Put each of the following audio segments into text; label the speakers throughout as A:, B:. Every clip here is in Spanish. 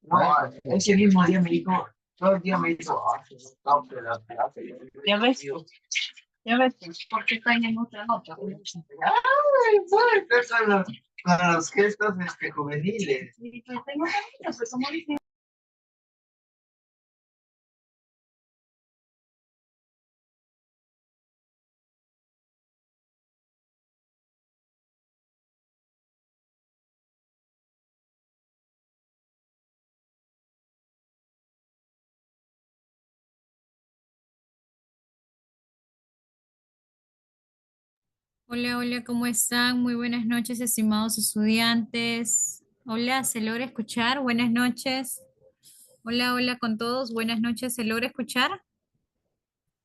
A: No, ese mismo día me dijo, todo el día me dijo, "Ah, no, ya ves, ya ves, porque está en otra nota. Ay, pues, para los gestos juveniles. Sí, pues tengo que pues como dice.
B: Hola, hola, ¿cómo están? Muy buenas noches, estimados estudiantes. Hola, ¿se logra escuchar? Buenas noches. Hola, hola con todos. Buenas noches, ¿se logra escuchar?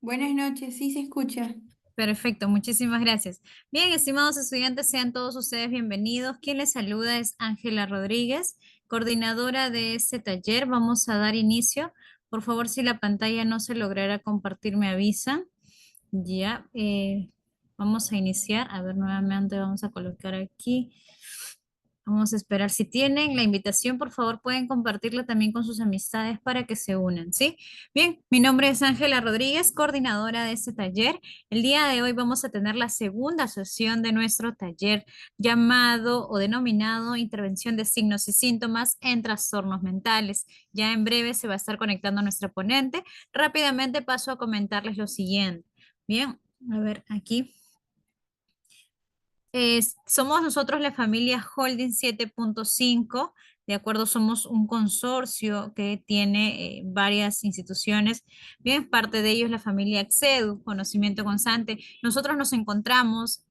C: Buenas noches, sí se escucha.
B: Perfecto, muchísimas gracias. Bien, estimados estudiantes, sean todos ustedes bienvenidos. Quien les saluda es Ángela Rodríguez, coordinadora de este taller. Vamos a dar inicio. Por favor, si la pantalla no se lograra compartir, me avisan. Ya, vamos a iniciar. A ver, nuevamente vamos a colocar aquí. Vamos a esperar. Si tienen la invitación, por favor, pueden compartirla también con sus amistades para que se unan, ¿sí? Bien, mi nombre es Ángela Rodríguez, coordinadora de este taller. El día de hoy vamos a tener la segunda sesión de nuestro taller llamado o denominado Intervención de signos y síntomas en trastornos mentales. Ya en breve se va a estar conectando nuestra ponente. Rápidamente paso a comentarles lo siguiente. Bien, a ver, aquí. Somos nosotros la familia Holding 7.5, de acuerdo, somos un consorcio que tiene varias instituciones, bien, parte de ellos la familia Accedu, Conocimiento Constante. Nosotros nos encontramos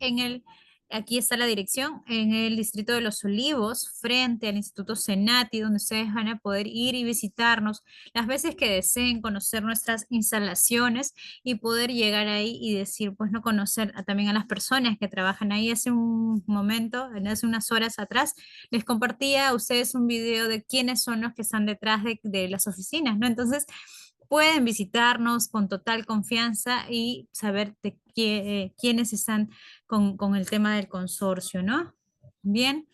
B: aquí está la dirección, en el distrito de Los Olivos, frente al Instituto Senati, donde ustedes van a poder ir y visitarnos las veces que deseen conocer nuestras instalaciones y poder llegar ahí y decir, pues no conocer también a las personas que trabajan ahí. Hace un momento, hace unas horas atrás, les compartía a ustedes un video de quiénes son los que están detrás de las oficinas, ¿no? Entonces, pueden visitarnos con total confianza y saber quiénes están con el tema del consorcio, ¿no? Bien.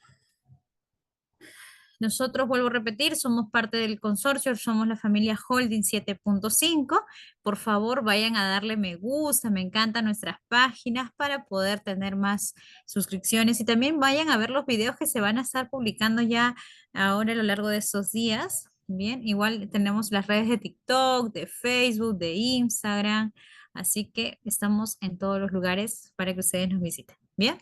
B: Nosotros, vuelvo a repetir, somos parte del consorcio, somos la familia Holding 7.5. Por favor, vayan a darle me gusta, me encantan nuestras páginas para poder tener más suscripciones y también vayan a ver los videos que se van a estar publicando ya ahora a lo largo de estos días. Bien, igual tenemos las redes de TikTok, de Facebook, de Instagram, así que estamos en todos los lugares para que ustedes nos visiten. Bien.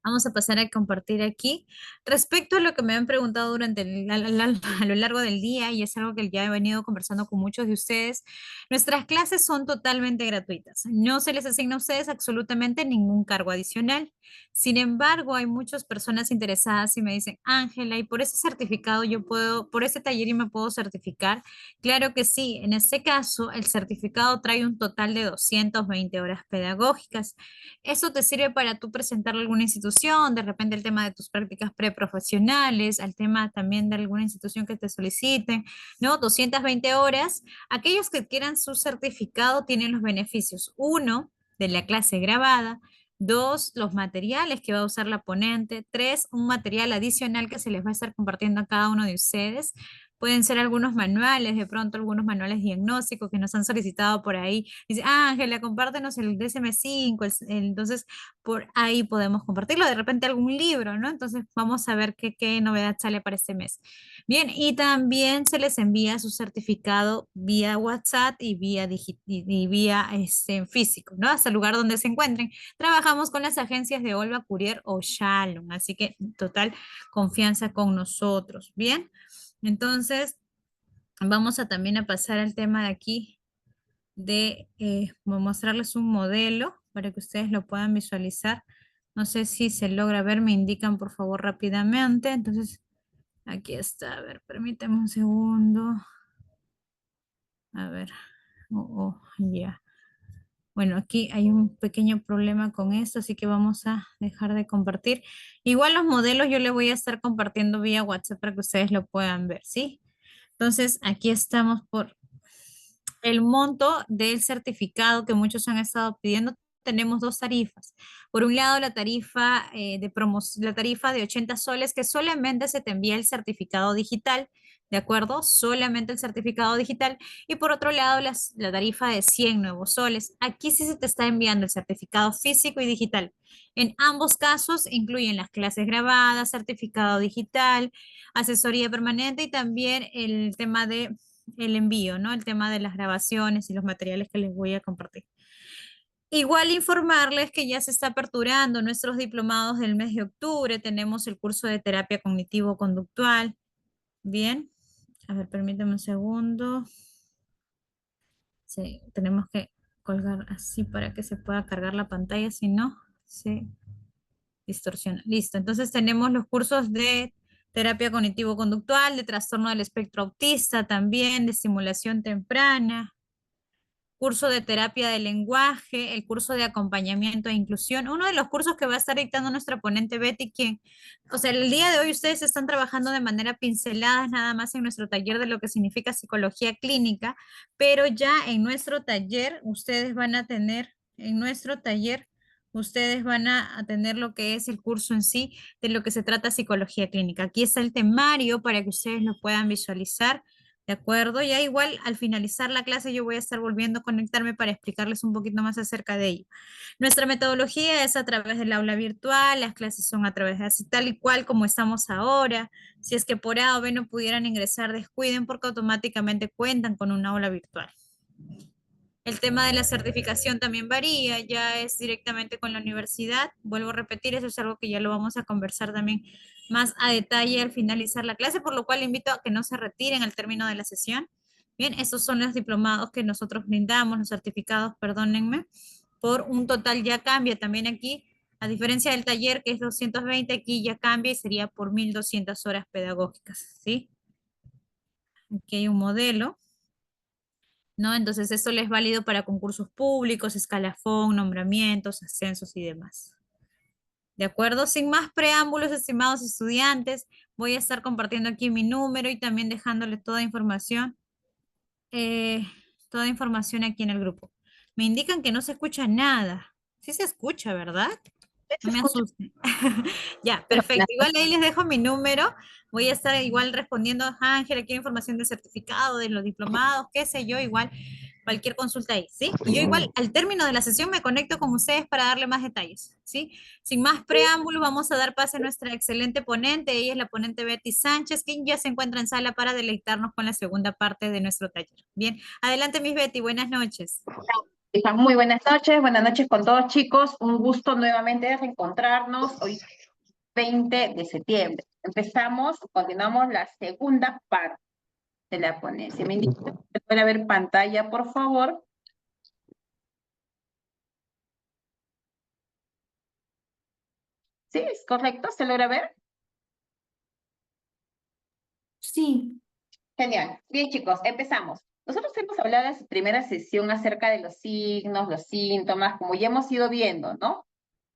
B: Vamos a pasar a compartir aquí. Respecto a lo que me han preguntado durante a lo largo del día, y es algo que ya he venido conversando con muchos de ustedes, nuestras clases son totalmente gratuitas. No se les asigna a ustedes absolutamente ningún cargo adicional. Sin embargo, hay muchas personas interesadas y me dicen, Ángela, y por ese certificado yo puedo, por ese taller yo me puedo certificar. Claro que sí, en este caso el certificado trae un total de 220 horas pedagógicas. Eso te sirve para tú presentarle a alguna institución, de repente el tema de tus prácticas preprofesionales, al tema también de alguna institución que te soliciten, ¿no? 220 horas. Aquellos que quieran su certificado tienen los beneficios. Uno, de la clase grabada. Dos, los materiales que va a usar la ponente. Tres, un material adicional que se les va a estar compartiendo a cada uno de ustedes. Pueden ser algunos manuales, de pronto algunos manuales diagnósticos que nos han solicitado por ahí. Dice, Ángela, compártenos el DSM-5, entonces por ahí podemos compartirlo. De repente algún libro, ¿no? Entonces vamos a ver qué novedad sale para este mes. Bien, y también se les envía su certificado vía WhatsApp y vía físico, ¿no? Hasta el lugar donde se encuentren. Trabajamos con las agencias de Olva Courier o Shalom, así que total confianza con nosotros. Bien. Entonces, vamos a también a pasar al tema de aquí de mostrarles un modelo para que ustedes lo puedan visualizar. No sé si se logra ver, me indican por favor rápidamente. Entonces, aquí está. A ver, permítame un segundo. A ver. Ya. Bueno, aquí hay un pequeño problema con esto, así que vamos a dejar de compartir. Igual los modelos yo les voy a estar compartiendo vía WhatsApp para que ustedes lo puedan ver, ¿sí? Entonces, aquí estamos por el monto del certificado que muchos han estado pidiendo. tenemos dos tarifas. Por un lado, la tarifa la tarifa de 80 soles, que solamente se te envía el certificado digital, ¿de acuerdo? Solamente el certificado digital. Y por otro lado, la tarifa de 100 nuevos soles. Aquí sí se te está enviando el certificado físico y digital. En ambos casos incluyen las clases grabadas, certificado digital, asesoría permanente y también el tema de el envío, ¿no? El tema de las grabaciones y los materiales que les voy a compartir. Igual informarles que ya se está aperturando nuestros diplomados del mes de octubre. Tenemos el curso de terapia cognitivo-conductual. Bien. A ver, permítame un segundo. Sí, tenemos que colgar así para que se pueda cargar la pantalla, si no, se distorsiona. Listo, entonces tenemos los cursos de terapia cognitivo-conductual, de trastorno del espectro autista también, de estimulación temprana, curso de terapia del lenguaje, el curso de acompañamiento e inclusión, uno de los cursos que va a estar dictando nuestra ponente Betty, quien, o sea, el día de hoy ustedes están trabajando de manera pinceladas nada más en nuestro taller de lo que significa psicología clínica, pero ya en nuestro taller ustedes van a tener, ustedes van a tener lo que es el curso en sí, de lo que se trata psicología clínica. Aquí está el temario para que ustedes lo puedan visualizar. ¿De acuerdo? Ya igual al finalizar la clase yo voy a estar volviendo a conectarme para explicarles un poquito más acerca de ello. Nuestra metodología es a través del aula virtual, las clases son a través de así tal y cual como estamos ahora. Si es que por A o B no pudieran ingresar, descuiden porque automáticamente cuentan con un aula virtual. El tema de la certificación también varía, ya es directamente con la universidad. Vuelvo a repetir, eso es algo que ya lo vamos a conversar también más a detalle al finalizar la clase, por lo cual invito a que no se retiren al término de la sesión. Bien, estos son los diplomados que nosotros brindamos, los certificados, perdónenme, por un total ya cambia también aquí, a diferencia del taller que es 220, aquí ya cambia y sería por 1.200 horas pedagógicas, ¿sí? Aquí hay un modelo. ¿No? Entonces, eso les es válido para concursos públicos, escalafón, nombramientos, ascensos y demás. ¿De acuerdo? Sin más preámbulos, estimados estudiantes, voy a estar compartiendo aquí mi número y también dejándoles toda información aquí en el grupo. Me indican que no se escucha nada. Sí se escucha, ¿verdad? No me asusten. Ya, perfecto. Igual ahí les dejo mi número. Voy a estar igual respondiendo, Ángela, quiero información del certificado, de los diplomados, qué sé yo, igual cualquier consulta ahí, ¿sí? Y yo igual al término de la sesión me conecto con ustedes para darle más detalles, ¿sí? Sin más preámbulos, vamos a dar pase a nuestra excelente ponente. Ella es la ponente Betty Sánchez, quien ya se encuentra en sala para deleitarnos con la segunda parte de nuestro taller. Bien, adelante, Miss Betty, buenas noches.
D: Muy buenas noches con todos, chicos. Un gusto nuevamente de reencontrarnos hoy 20 de septiembre. Continuamos la segunda parte de la ponencia. Me indica que puede ver pantalla, por favor. ¿Sí? ¿Es correcto? ¿Se logra ver?
C: Sí.
D: Genial. Bien, chicos, empezamos. Nosotros hemos hablado en la primera sesión acerca de los signos, los síntomas, como ya hemos ido viendo, ¿no?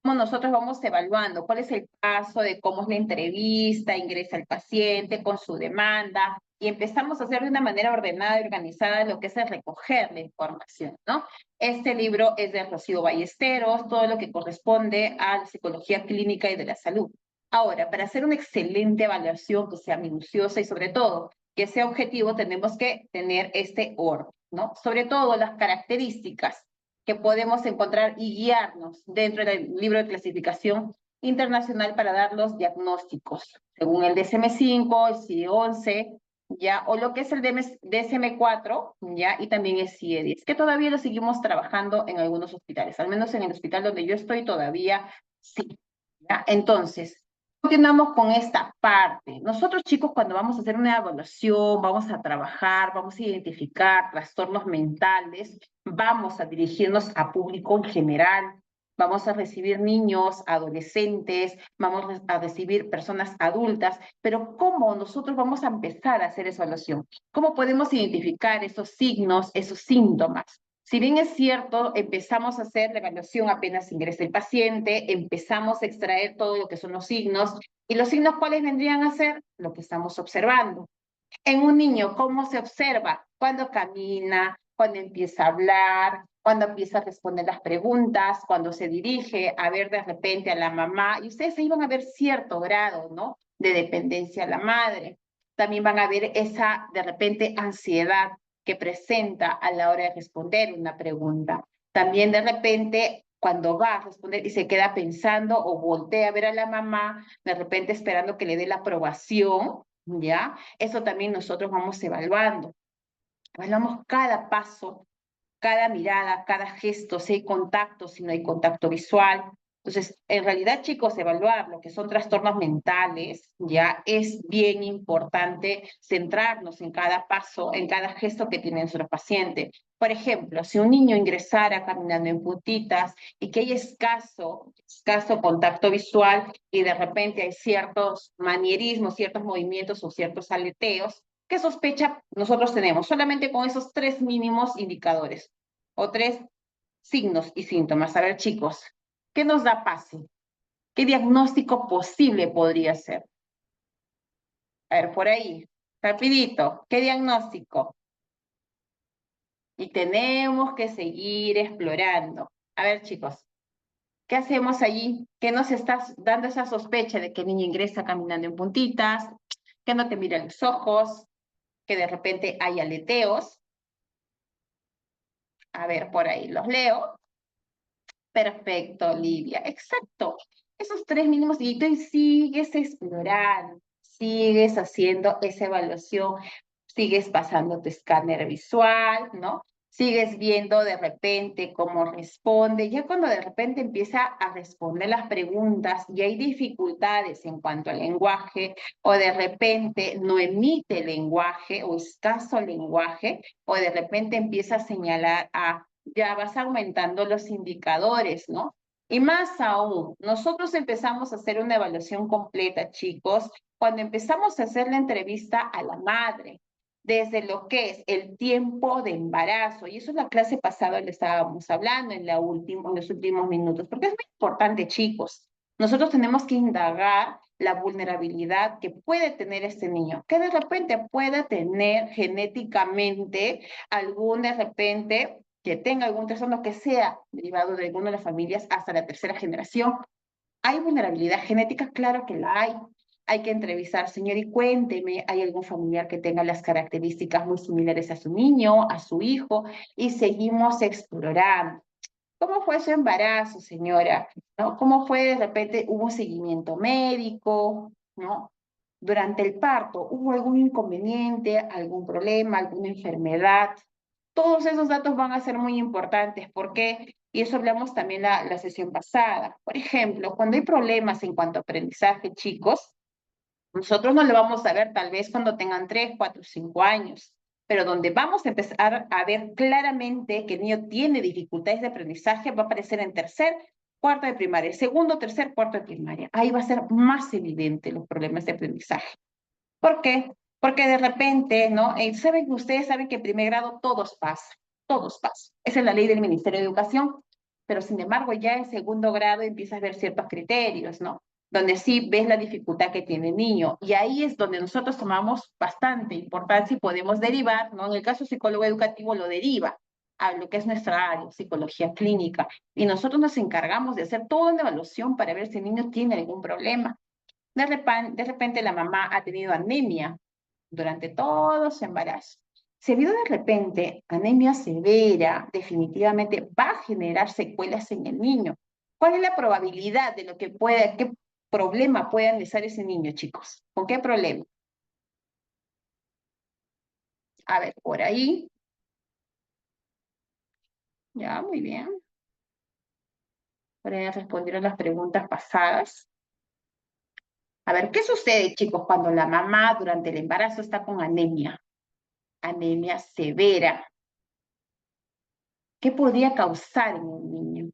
D: Cómo nosotros vamos evaluando, cuál es el paso de cómo es la entrevista, ingresa el paciente con su demanda, y empezamos a hacer de una manera ordenada y organizada lo que es el recoger la información, ¿no? Este libro es de Rocío Ballesteros, todo lo que corresponde a la psicología clínica y de la salud. Ahora, para hacer una excelente evaluación que sea minuciosa y sobre todo que sea objetivo, tenemos que tener este orden, ¿no? Sobre todo las características que podemos encontrar y guiarnos dentro del libro de clasificación internacional para dar los diagnósticos, según el DSM-5, el CIE-11, ya, o lo que es el DSM-4, ya, y también el CIE-10, que todavía lo seguimos trabajando en algunos hospitales, al menos en el hospital donde yo estoy todavía sí, ya. Entonces, continuamos con esta parte. Nosotros, chicos, cuando vamos a hacer una evaluación, vamos a trabajar, vamos a identificar trastornos mentales, vamos a dirigirnos a público en general, vamos a recibir niños, adolescentes, vamos a recibir personas adultas, pero ¿cómo nosotros vamos a empezar a hacer esa evaluación? ¿Cómo podemos identificar esos signos, esos síntomas? Si bien es cierto, empezamos a hacer la evaluación apenas ingresa el paciente, empezamos a extraer todo lo que son los signos, y los signos, ¿cuáles vendrían a ser? Lo que estamos observando. En un niño, ¿cómo se observa? Cuando camina, cuando empieza a hablar, cuando empieza a responder las preguntas, cuando se dirige a ver de repente a la mamá, y ustedes ahí van a ver cierto grado, ¿no? De dependencia a la madre. También van a ver esa, de repente, ansiedad que presenta a la hora de responder una pregunta. También de repente, cuando va a responder y se queda pensando o voltea a ver a la mamá, de repente esperando que le dé la aprobación, ¿ya? Eso también nosotros vamos evaluando. Evaluamos cada paso, cada mirada, cada gesto, si hay contacto, si no hay contacto visual. Entonces, en realidad, chicos, evaluar lo que son trastornos mentales, ya es bien importante centrarnos en cada paso, en cada gesto que tiene nuestro paciente. Por ejemplo, si un niño ingresara caminando en puntitas y que hay escaso contacto visual y de repente hay ciertos manierismos, ciertos movimientos o ciertos aleteos, ¿qué sospecha nosotros tenemos? Solamente con esos 3 mínimos indicadores o 3 signos y síntomas. A ver, chicos, ¿qué nos da PASE? ¿Qué diagnóstico posible podría ser? A ver, por ahí, rapidito, ¿qué diagnóstico? Y tenemos que seguir explorando. A ver, chicos, ¿qué hacemos allí? ¿Qué nos está dando esa sospecha de que el niño ingresa caminando en puntitas, que no te mira los ojos, que de repente hay aleteos? A ver, por ahí los leo. Perfecto, Olivia. Exacto. Esos 3 mínimos y tú sigues explorando, sigues haciendo esa evaluación, sigues pasando tu escáner visual, ¿no? Sigues viendo de repente cómo responde. Ya cuando de repente empieza a responder las preguntas y hay dificultades en cuanto al lenguaje, o de repente no emite lenguaje o escaso lenguaje, o de repente empieza a señalar a ya vas aumentando los indicadores, ¿no? Y más aún, nosotros empezamos a hacer una evaluación completa, chicos, cuando empezamos a hacer la entrevista a la madre, desde lo que es el tiempo de embarazo, y eso en la clase pasada le estábamos hablando en los últimos minutos, porque es muy importante, chicos. Nosotros tenemos que indagar la vulnerabilidad que puede tener este niño, que de repente pueda tener genéticamente algún de repente que tenga algún trastorno que sea derivado de alguna de las familias hasta la 3ª generación. ¿Hay vulnerabilidad genética? Claro que la hay. Hay que entrevistar, señor, y cuénteme, ¿hay algún familiar que tenga las características muy similares a su niño, a su hijo? Y seguimos explorando. ¿Cómo fue su embarazo, señora? ¿No? ¿Cómo fue de repente? ¿Hubo un seguimiento médico? ¿No? Durante el parto, ¿hubo algún inconveniente, algún problema, alguna enfermedad? Todos esos datos van a ser muy importantes. ¿Por qué? Y eso hablamos también la sesión pasada. Por ejemplo, cuando hay problemas en cuanto a aprendizaje, chicos, nosotros no lo vamos a ver tal vez cuando tengan 3, 4, 5 años, pero donde vamos a empezar a ver claramente que el niño tiene dificultades de aprendizaje va a aparecer en 3er, 4 de primaria, 2º, 3er, 4 de primaria. Ahí va a ser más evidente los problemas de aprendizaje. ¿Por qué? Porque de repente, ¿no? Ustedes saben que en primer grado todos pasan, todos pasan. Esa es la ley del Ministerio de Educación, pero sin embargo ya en 2º grado empiezas a ver ciertos criterios, ¿no? Donde sí ves la dificultad que tiene el niño. Y ahí es donde nosotros tomamos bastante importancia y podemos derivar, ¿no? En el caso psicólogo educativo lo deriva a lo que es nuestra área, psicología clínica. Y nosotros nos encargamos de hacer toda una evaluación para ver si el niño tiene algún problema. De repente la mamá ha tenido anemia durante todo su embarazo. Si ha habido de repente anemia severa, definitivamente va a generar secuelas en el niño. ¿Cuál es la probabilidad de lo que pueda, qué problema puede analizar ese niño, chicos? ¿Con qué problema? A ver, por ahí. Ya, muy bien. Por ahí respondieron las preguntas pasadas. A ver, ¿qué sucede, chicos, cuando la mamá durante el embarazo está con anemia? Anemia severa. ¿Qué podría causar en un niño?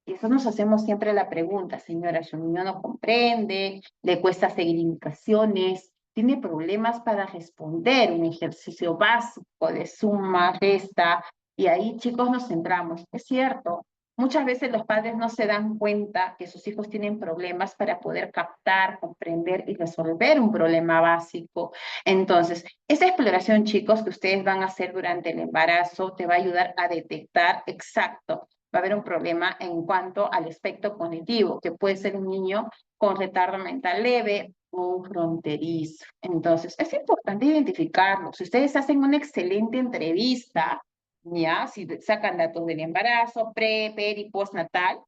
D: Y eso nos hacemos siempre la pregunta, señora, si un niño no comprende, le cuesta seguir indicaciones, tiene problemas para responder un ejercicio básico de suma, resta, y ahí, chicos, nos centramos. Es cierto, Muchas veces los padres no se dan cuenta que sus hijos tienen problemas para poder captar, comprender y resolver un problema básico. Entonces, esa exploración, chicos, que ustedes van a hacer durante el embarazo, te va a ayudar a detectar exacto. Va a haber un problema en cuanto al aspecto cognitivo, que puede ser un niño con retardo mental leve o un fronterizo. Entonces, es importante identificarlo. Si ustedes hacen una excelente entrevista, ya, si sacan datos del embarazo, peri, postnatal,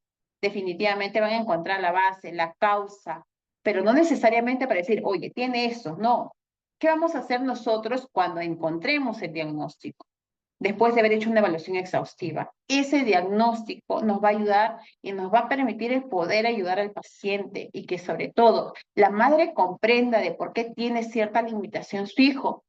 D: definitivamente van a encontrar la base, la causa, pero no necesariamente para decir, oye, tiene eso, no. ¿Qué vamos a hacer nosotros cuando encontremos el diagnóstico? Después de haber hecho una evaluación exhaustiva. Ese diagnóstico nos va a ayudar y nos va a permitir el poder ayudar al paciente y que sobre todo la madre comprenda de por qué tiene cierta limitación su hijo.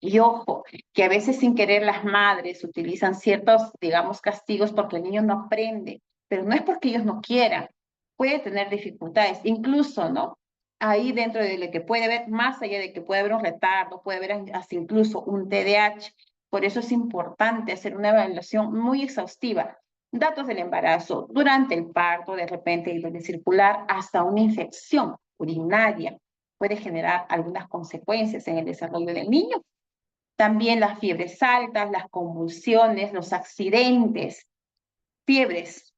D: Y ojo, que a veces sin querer las madres utilizan ciertos, digamos, castigos porque el niño no aprende, pero no es porque ellos no quieran, puede tener dificultades, incluso, ¿no? Ahí dentro de lo que puede haber, más allá de que puede haber un retardo, puede haber hasta incluso un TDAH, por eso es importante hacer una evaluación muy exhaustiva. Datos del embarazo, durante el parto, de repente, hilo circular, hasta una infección urinaria puede generar algunas consecuencias en el desarrollo del niño. También las fiebres altas, las convulsiones, los accidentes, fiebres,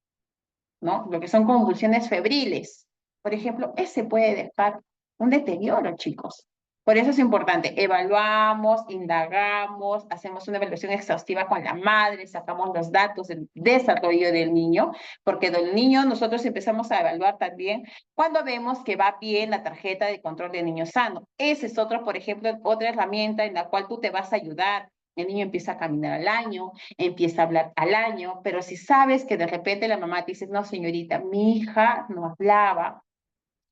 D: ¿no? Lo que son convulsiones febriles. Por ejemplo, ese puede dejar un deterioro, chicos. Por eso es importante, evaluamos, indagamos, hacemos una evaluación exhaustiva con la madre, sacamos los datos del desarrollo del niño, porque del niño nosotros empezamos a evaluar también cuando vemos que va bien la tarjeta de control de niño sano. Ese es otro, por ejemplo, otra herramienta en la cual tú te vas a ayudar. El niño empieza a caminar al año, empieza a hablar al año, pero si sabes que de repente la mamá te dice, no, señorita, mi hija no hablaba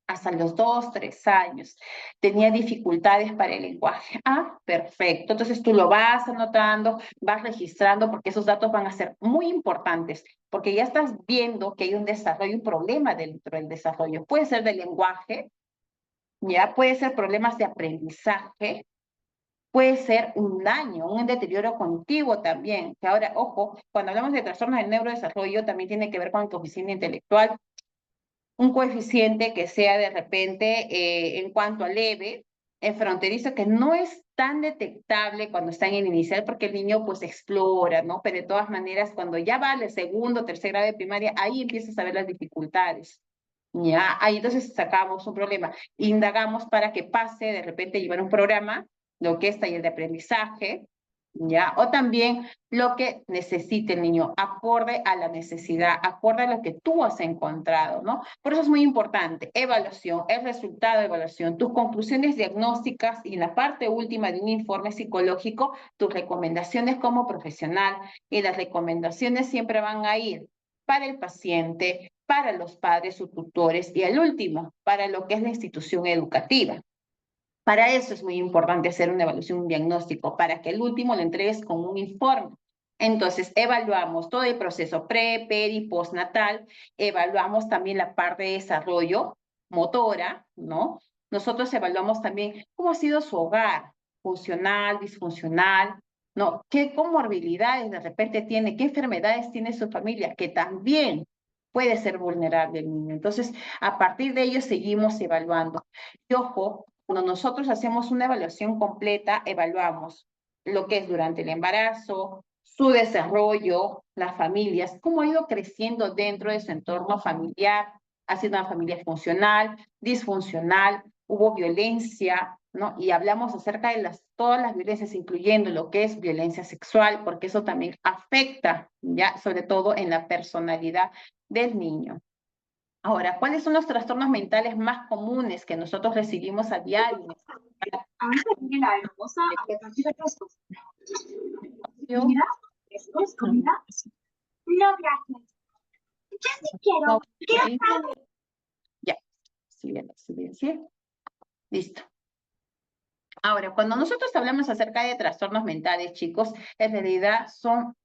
D: hasta los 2, 3 años, tenía dificultades para el lenguaje. Ah, perfecto. Entonces tú lo vas anotando, vas registrando, porque esos datos van a ser muy importantes, porque ya estás viendo que hay un desarrollo, un problema dentro del desarrollo. Puede ser del lenguaje, ya puede ser problemas de aprendizaje, puede ser un daño, un deterioro cognitivo también, que ahora, ojo, cuando hablamos de trastornos del neurodesarrollo, también tiene que ver con el coeficiente intelectual, un coeficiente que sea de repente en cuanto a leve, fronterizo, que no es tan detectable cuando está en el inicial, porque el niño pues explora, ¿no? Pero de todas maneras, cuando ya va al segundo, tercer grado de primaria, ahí empiezas a ver las dificultades. Ya, ahí entonces sacamos un problema, indagamos para que pase, de repente llevar un programa, lo que es taller de aprendizaje, ya, o también lo que necesite el niño, acorde a la necesidad, acorde a lo que tú has encontrado, ¿no? Por eso es muy importante, evaluación, el resultado de evaluación, tus conclusiones diagnósticas y en la parte última de un informe psicológico, tus recomendaciones como profesional, y las recomendaciones siempre van a ir para el paciente, para los padres o tutores y al último, para lo que es la institución educativa. Para eso es muy importante hacer una evaluación, un diagnóstico, para que el último lo entregues con un informe. Entonces, evaluamos todo el proceso pre, peri, postnatal, evaluamos también la parte de desarrollo motora, ¿no? Nosotros evaluamos también cómo ha sido su hogar, funcional, disfuncional, ¿no? ¿Qué comorbilidades de repente tiene? ¿Qué enfermedades tiene su familia? Que también puede ser vulnerable el niño. Entonces, a partir de ello seguimos evaluando. Y ojo, cuando nosotros hacemos una evaluación completa, evaluamos lo que es durante el embarazo, su desarrollo, las familias, cómo ha ido creciendo dentro de su entorno familiar, ha sido una familia funcional, disfuncional, hubo violencia, ¿no? Y hablamos acerca de todas las violencias, incluyendo lo que es violencia sexual, porque eso también afecta, ya, sobre todo en la personalidad del niño. Ahora, ¿cuáles son los trastornos mentales más comunes que nosotros recibimos a diario?
C: Ahora viene la hermosa a partir de frescos.
D: Yo-
C: Mira, frescos, comida. No, gracias. Ya sí quiero.
D: Ya, silencié. Listo. Ahora, cuando nosotros hablamos acerca de trastornos mentales, chicos, en realidad son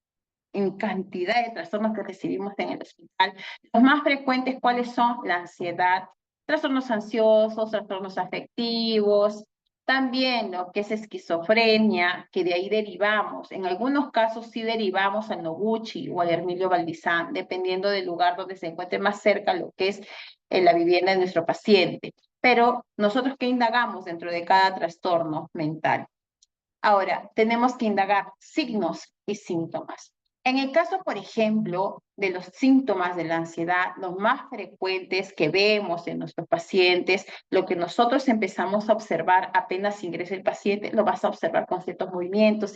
D: en cantidad de trastornos que recibimos en el hospital. Los más frecuentes, ¿cuáles son? La ansiedad, trastornos ansiosos, trastornos afectivos, También lo que es esquizofrenia, que de ahí derivamos. En algunos casos sí derivamos al Noguchi o al Hermilio Valdizán, dependiendo del lugar donde se encuentre más cerca lo que es la vivienda de nuestro paciente. Pero nosotros, ¿qué indagamos dentro de cada trastorno mental? Ahora, tenemos que indagar signos y síntomas. En el caso, por ejemplo, de los síntomas de la ansiedad, los más frecuentes que vemos en nuestros pacientes, lo que nosotros empezamos a observar apenas ingresa el paciente, lo vas a observar con ciertos movimientos,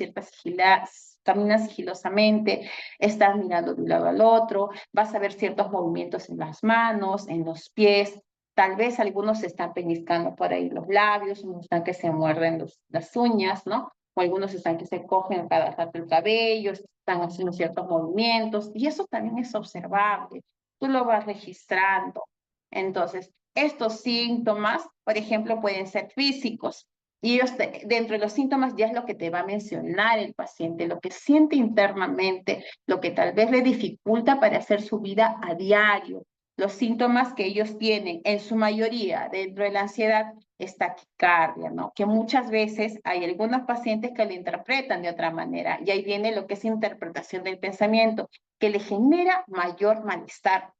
D: caminas sigilosamente, estás mirando de un lado al otro, vas a ver ciertos movimientos en las manos, en los pies, tal vez algunos se están pellizcando por ahí los labios, unos están que se muerden las uñas, ¿no? O algunos están que se cogen cada rato el cabello, están haciendo ciertos movimientos, y eso también es observable. Tú lo vas registrando. Entonces, estos síntomas, por ejemplo, pueden ser físicos, y ellos dentro de los síntomas ya es lo que te va a mencionar el paciente, lo que siente internamente, lo que tal vez le dificulta para hacer su vida a diario. Los síntomas que ellos tienen, en su mayoría, dentro de la ansiedad, es taquicardia, ¿no? Que muchas veces hay algunos pacientes que lo interpretan de otra manera, y ahí viene lo que es interpretación del pensamiento, que le genera mayor malestar,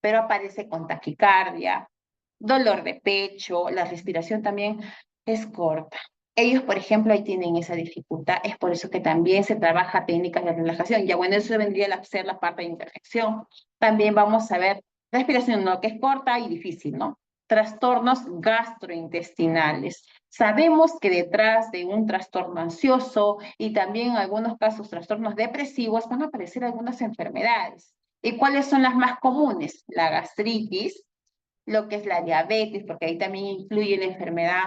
D: pero aparece con taquicardia, dolor de pecho, la respiración también es corta. Ellos, por ejemplo, ahí tienen esa dificultad, es por eso que también se trabaja técnicas de relajación. Ya bueno, eso vendría a ser la parte de intervención. También vamos a ver respiración, no, que es corta y difícil, ¿no? Trastornos gastrointestinales. Sabemos que detrás de un trastorno ansioso y también en algunos casos trastornos depresivos van a aparecer algunas enfermedades. ¿Y cuáles son las más comunes? La gastritis, lo que es la diabetes, porque ahí también incluye la enfermedad,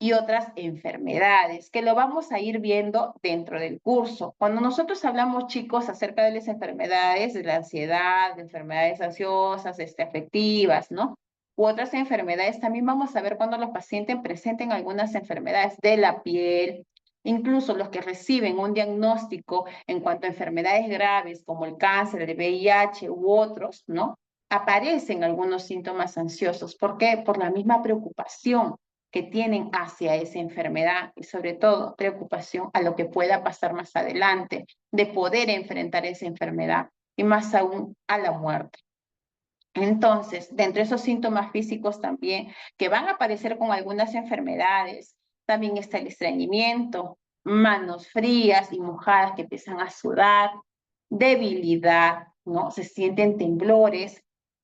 D: y otras enfermedades, que lo vamos a ir viendo dentro del curso. Cuando nosotros hablamos, chicos, acerca de las enfermedades, de la ansiedad, de enfermedades ansiosas, afectivas, ¿no? U otras enfermedades, también vamos a ver cuando los pacientes presenten algunas enfermedades de la piel, incluso los que reciben un diagnóstico en cuanto a enfermedades graves como el cáncer, el VIH u otros, ¿no? Aparecen algunos síntomas ansiosos. ¿Por qué? Por la misma preocupación que tienen hacia esa enfermedad y sobre todo preocupación a lo que pueda pasar más adelante, de poder enfrentar esa enfermedad y más aún a la muerte. Entonces, dentro de esos síntomas físicos también que van a aparecer con algunas enfermedades, también está el estreñimiento, manos frías y mojadas que empiezan a sudar, debilidad, ¿no? Se sienten temblores,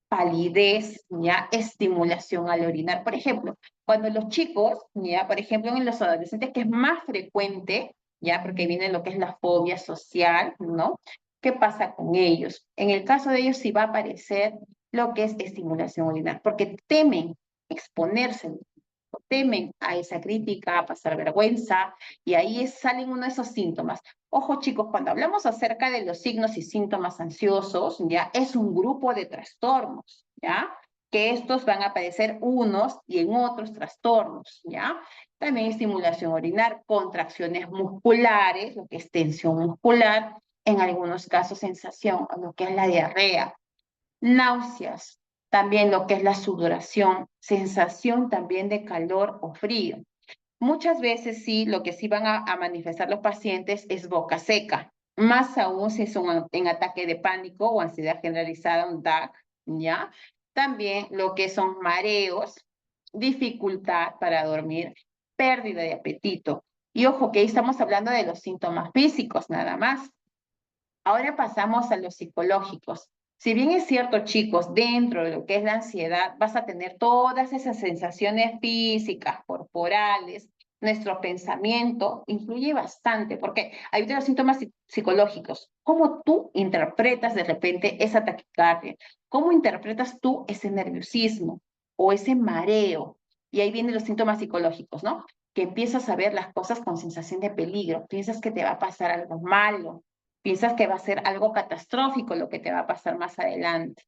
D: palidez, ¿ya? Estimulación al orinar. Por ejemplo, cuando los chicos, ¿ya? Por ejemplo, en los adolescentes, que es más frecuente, ¿ya? Porque viene lo que es la fobia social, ¿no? ¿Qué pasa con ellos? En el caso de ellos sí va a aparecer lo que es estimulación urinaria, porque temen exponerse, temen a esa crítica, a pasar vergüenza, y ahí salen uno de esos síntomas. Ojo, chicos, cuando hablamos acerca de los signos y síntomas ansiosos, ya es un grupo de trastornos, ¿ya? Que estos van a aparecer unos y en otros trastornos, ¿ya? También estimulación urinaria, contracciones musculares, lo que es tensión muscular, en algunos casos sensación, lo que es la diarrea, náuseas, también lo que es la sudoración, sensación también de calor o frío. Muchas veces sí, lo que sí van a manifestar los pacientes es boca seca, más aún si es en ataque de pánico o ansiedad generalizada, un TAC, ¿ya? También lo que son mareos, dificultad para dormir, pérdida de apetito. Y ojo que ahí estamos hablando de los síntomas físicos nada más. Ahora pasamos a los psicológicos. Si bien es cierto, chicos, dentro de lo que es la ansiedad, vas a tener todas esas sensaciones físicas, corporales, nuestro pensamiento influye bastante, porque hay otros síntomas psicológicos. ¿Cómo tú interpretas de repente esa taquicardia? ¿Cómo interpretas tú ese nerviosismo o ese mareo? Y ahí vienen los síntomas psicológicos, ¿no? Que empiezas a ver las cosas con sensación de peligro, piensas que te va a pasar algo malo, piensas que va a ser algo catastrófico lo que te va a pasar más adelante.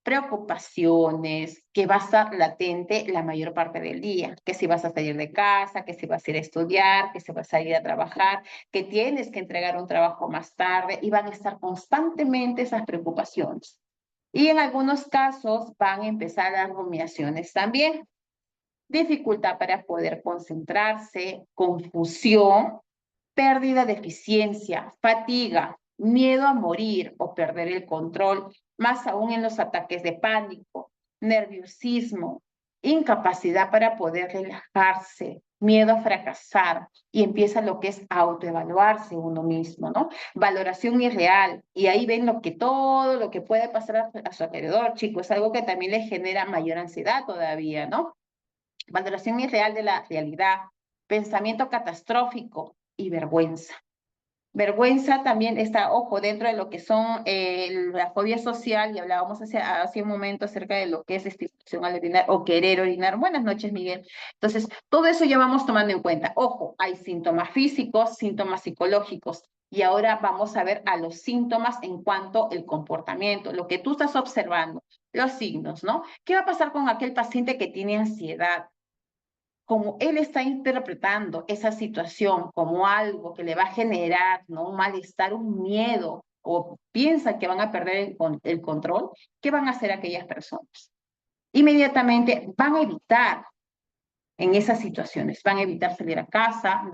D: Preocupaciones, que va a estar latente la mayor parte del día, que si vas a salir de casa, que si vas a ir a estudiar, que si vas a ir a trabajar, que tienes que entregar un trabajo más tarde, y van a estar constantemente esas preocupaciones. Y en algunos casos van a empezar las rumiaciones también. dificultad para poder concentrarse, confusión, pérdida de eficiencia, fatiga, miedo a morir o perder el control, más aún en los ataques de pánico, nerviosismo, incapacidad para poder relajarse, miedo a fracasar, y empieza lo que es autoevaluarse uno mismo, ¿no? Valoración irreal, y ahí ven todo lo que puede pasar a su alrededor, chicos, es algo que también les genera mayor ansiedad todavía, ¿no? Valoración irreal de la realidad, pensamiento catastrófico y vergüenza. Vergüenza también está, ojo, dentro de lo que son la fobia social, y hablábamos hace un momento acerca de lo que es estimulación al orinar o querer orinar. Buenas noches, Miguel. Entonces, todo eso ya vamos tomando en cuenta. Ojo, hay síntomas físicos, síntomas psicológicos, y ahora vamos a ver a los síntomas en cuanto al comportamiento, lo que tú estás observando, los signos, ¿no? ¿Qué va a pasar con aquel paciente que tiene ansiedad? Como él está interpretando esa situación como algo que le va a generar, ¿no?, un malestar, un miedo, o piensa que van a perder el control, ¿qué van a hacer aquellas personas? Inmediatamente van a evitar en esas situaciones, van a evitar salir de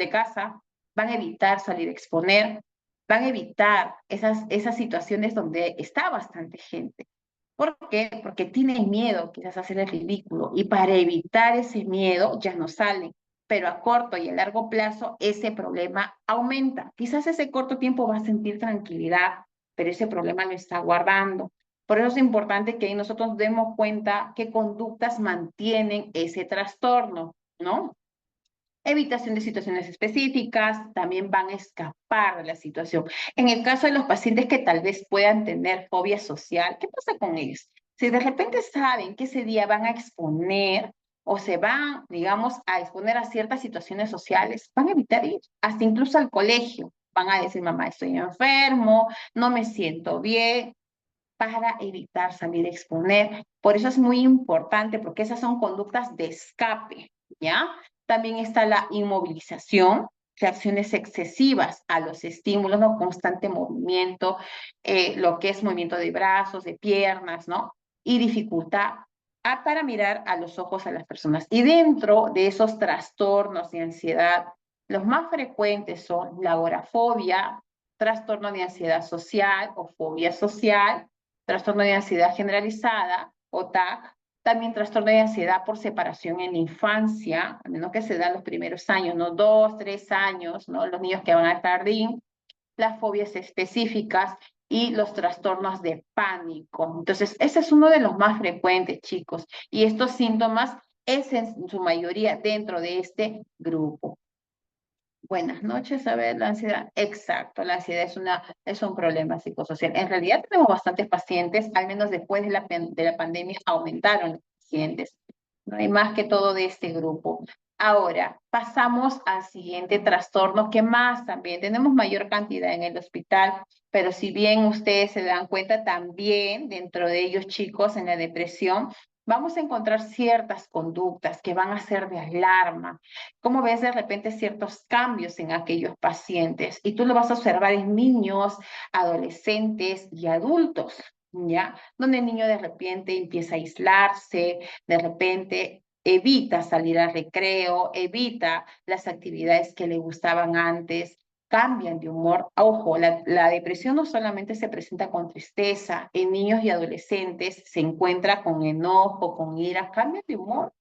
D: casa, van a evitar salir a exponer, van a evitar esas situaciones donde está bastante gente. ¿Por qué? Porque tienen miedo quizás a hacer el ridículo, y para evitar ese miedo ya no salen, pero a corto y a largo plazo ese problema aumenta. Quizás ese corto tiempo va a sentir tranquilidad, pero ese problema lo está guardando. Por eso es importante que nosotros demos cuenta qué conductas mantienen ese trastorno, ¿no? Evitación de situaciones específicas, también van a escapar de la situación. En el caso de los pacientes que tal vez puedan tener fobia social, ¿qué pasa con ellos? Si de repente saben que ese día van a exponer o se van, digamos, a exponer a ciertas situaciones sociales, van a evitar ir, hasta incluso al colegio. Van a decir, mamá, estoy enfermo, no me siento bien, para evitar salir a exponer. Por eso es muy importante, porque esas son conductas de escape, ¿ya? También está la inmovilización, reacciones excesivas a los estímulos, ¿no? Constante movimiento, lo que es movimiento de brazos, de piernas, ¿no? Y dificultad para mirar a los ojos a las personas. Y dentro de esos trastornos de ansiedad, los más frecuentes son la agorafobia, trastorno de ansiedad social o fobia social, trastorno de ansiedad generalizada o TAC, también trastorno de ansiedad por separación en la infancia, a menos que se da en los primeros años, ¿no? 2, 3 años, ¿no? Los niños que van al jardín, las fobias específicas y los trastornos de pánico. Entonces, ese es uno de los más frecuentes, chicos, y estos síntomas es en su mayoría dentro de este grupo. Buenas noches, a ver, la ansiedad. Exacto, la ansiedad es un problema psicosocial. En realidad tenemos bastantes pacientes, al menos después de la pandemia aumentaron los pacientes. No hay más que todo de este grupo. Ahora, pasamos al siguiente trastorno, que más también tenemos mayor cantidad en el hospital, pero si bien ustedes se dan cuenta, también dentro de ellos, chicos, en la depresión, vamos a encontrar ciertas conductas que van a ser de alarma. Como ves de repente ciertos cambios en aquellos pacientes, y tú lo vas a observar en niños, adolescentes y adultos, ¿ya? Donde el niño de repente empieza a aislarse, de repente evita salir al recreo, evita las actividades que le gustaban antes, cambian de humor. Ojo, la depresión no solamente se presenta con tristeza, en niños y adolescentes se encuentra con enojo, con ira, cambian de humor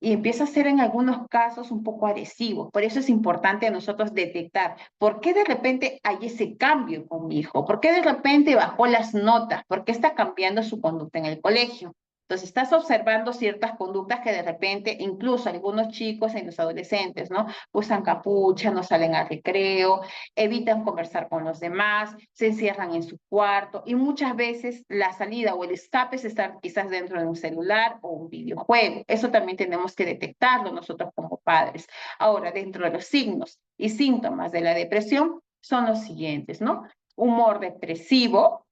D: y empieza a ser en algunos casos un poco agresivo. Por eso es importante a nosotros detectar por qué de repente hay ese cambio con mi hijo, por qué de repente bajó las notas, por qué está cambiando su conducta en el colegio. Entonces estás observando ciertas conductas que de repente, incluso algunos chicos en los adolescentes, ¿no? Usan capucha, no salen al recreo, evitan conversar con los demás, se encierran en su cuarto, y muchas veces la salida o el escape es estar quizás dentro de un celular o un videojuego. Eso también tenemos que detectarlo nosotros como padres. Ahora, dentro de los signos y síntomas de la depresión son los siguientes, ¿no? Humor depresivo,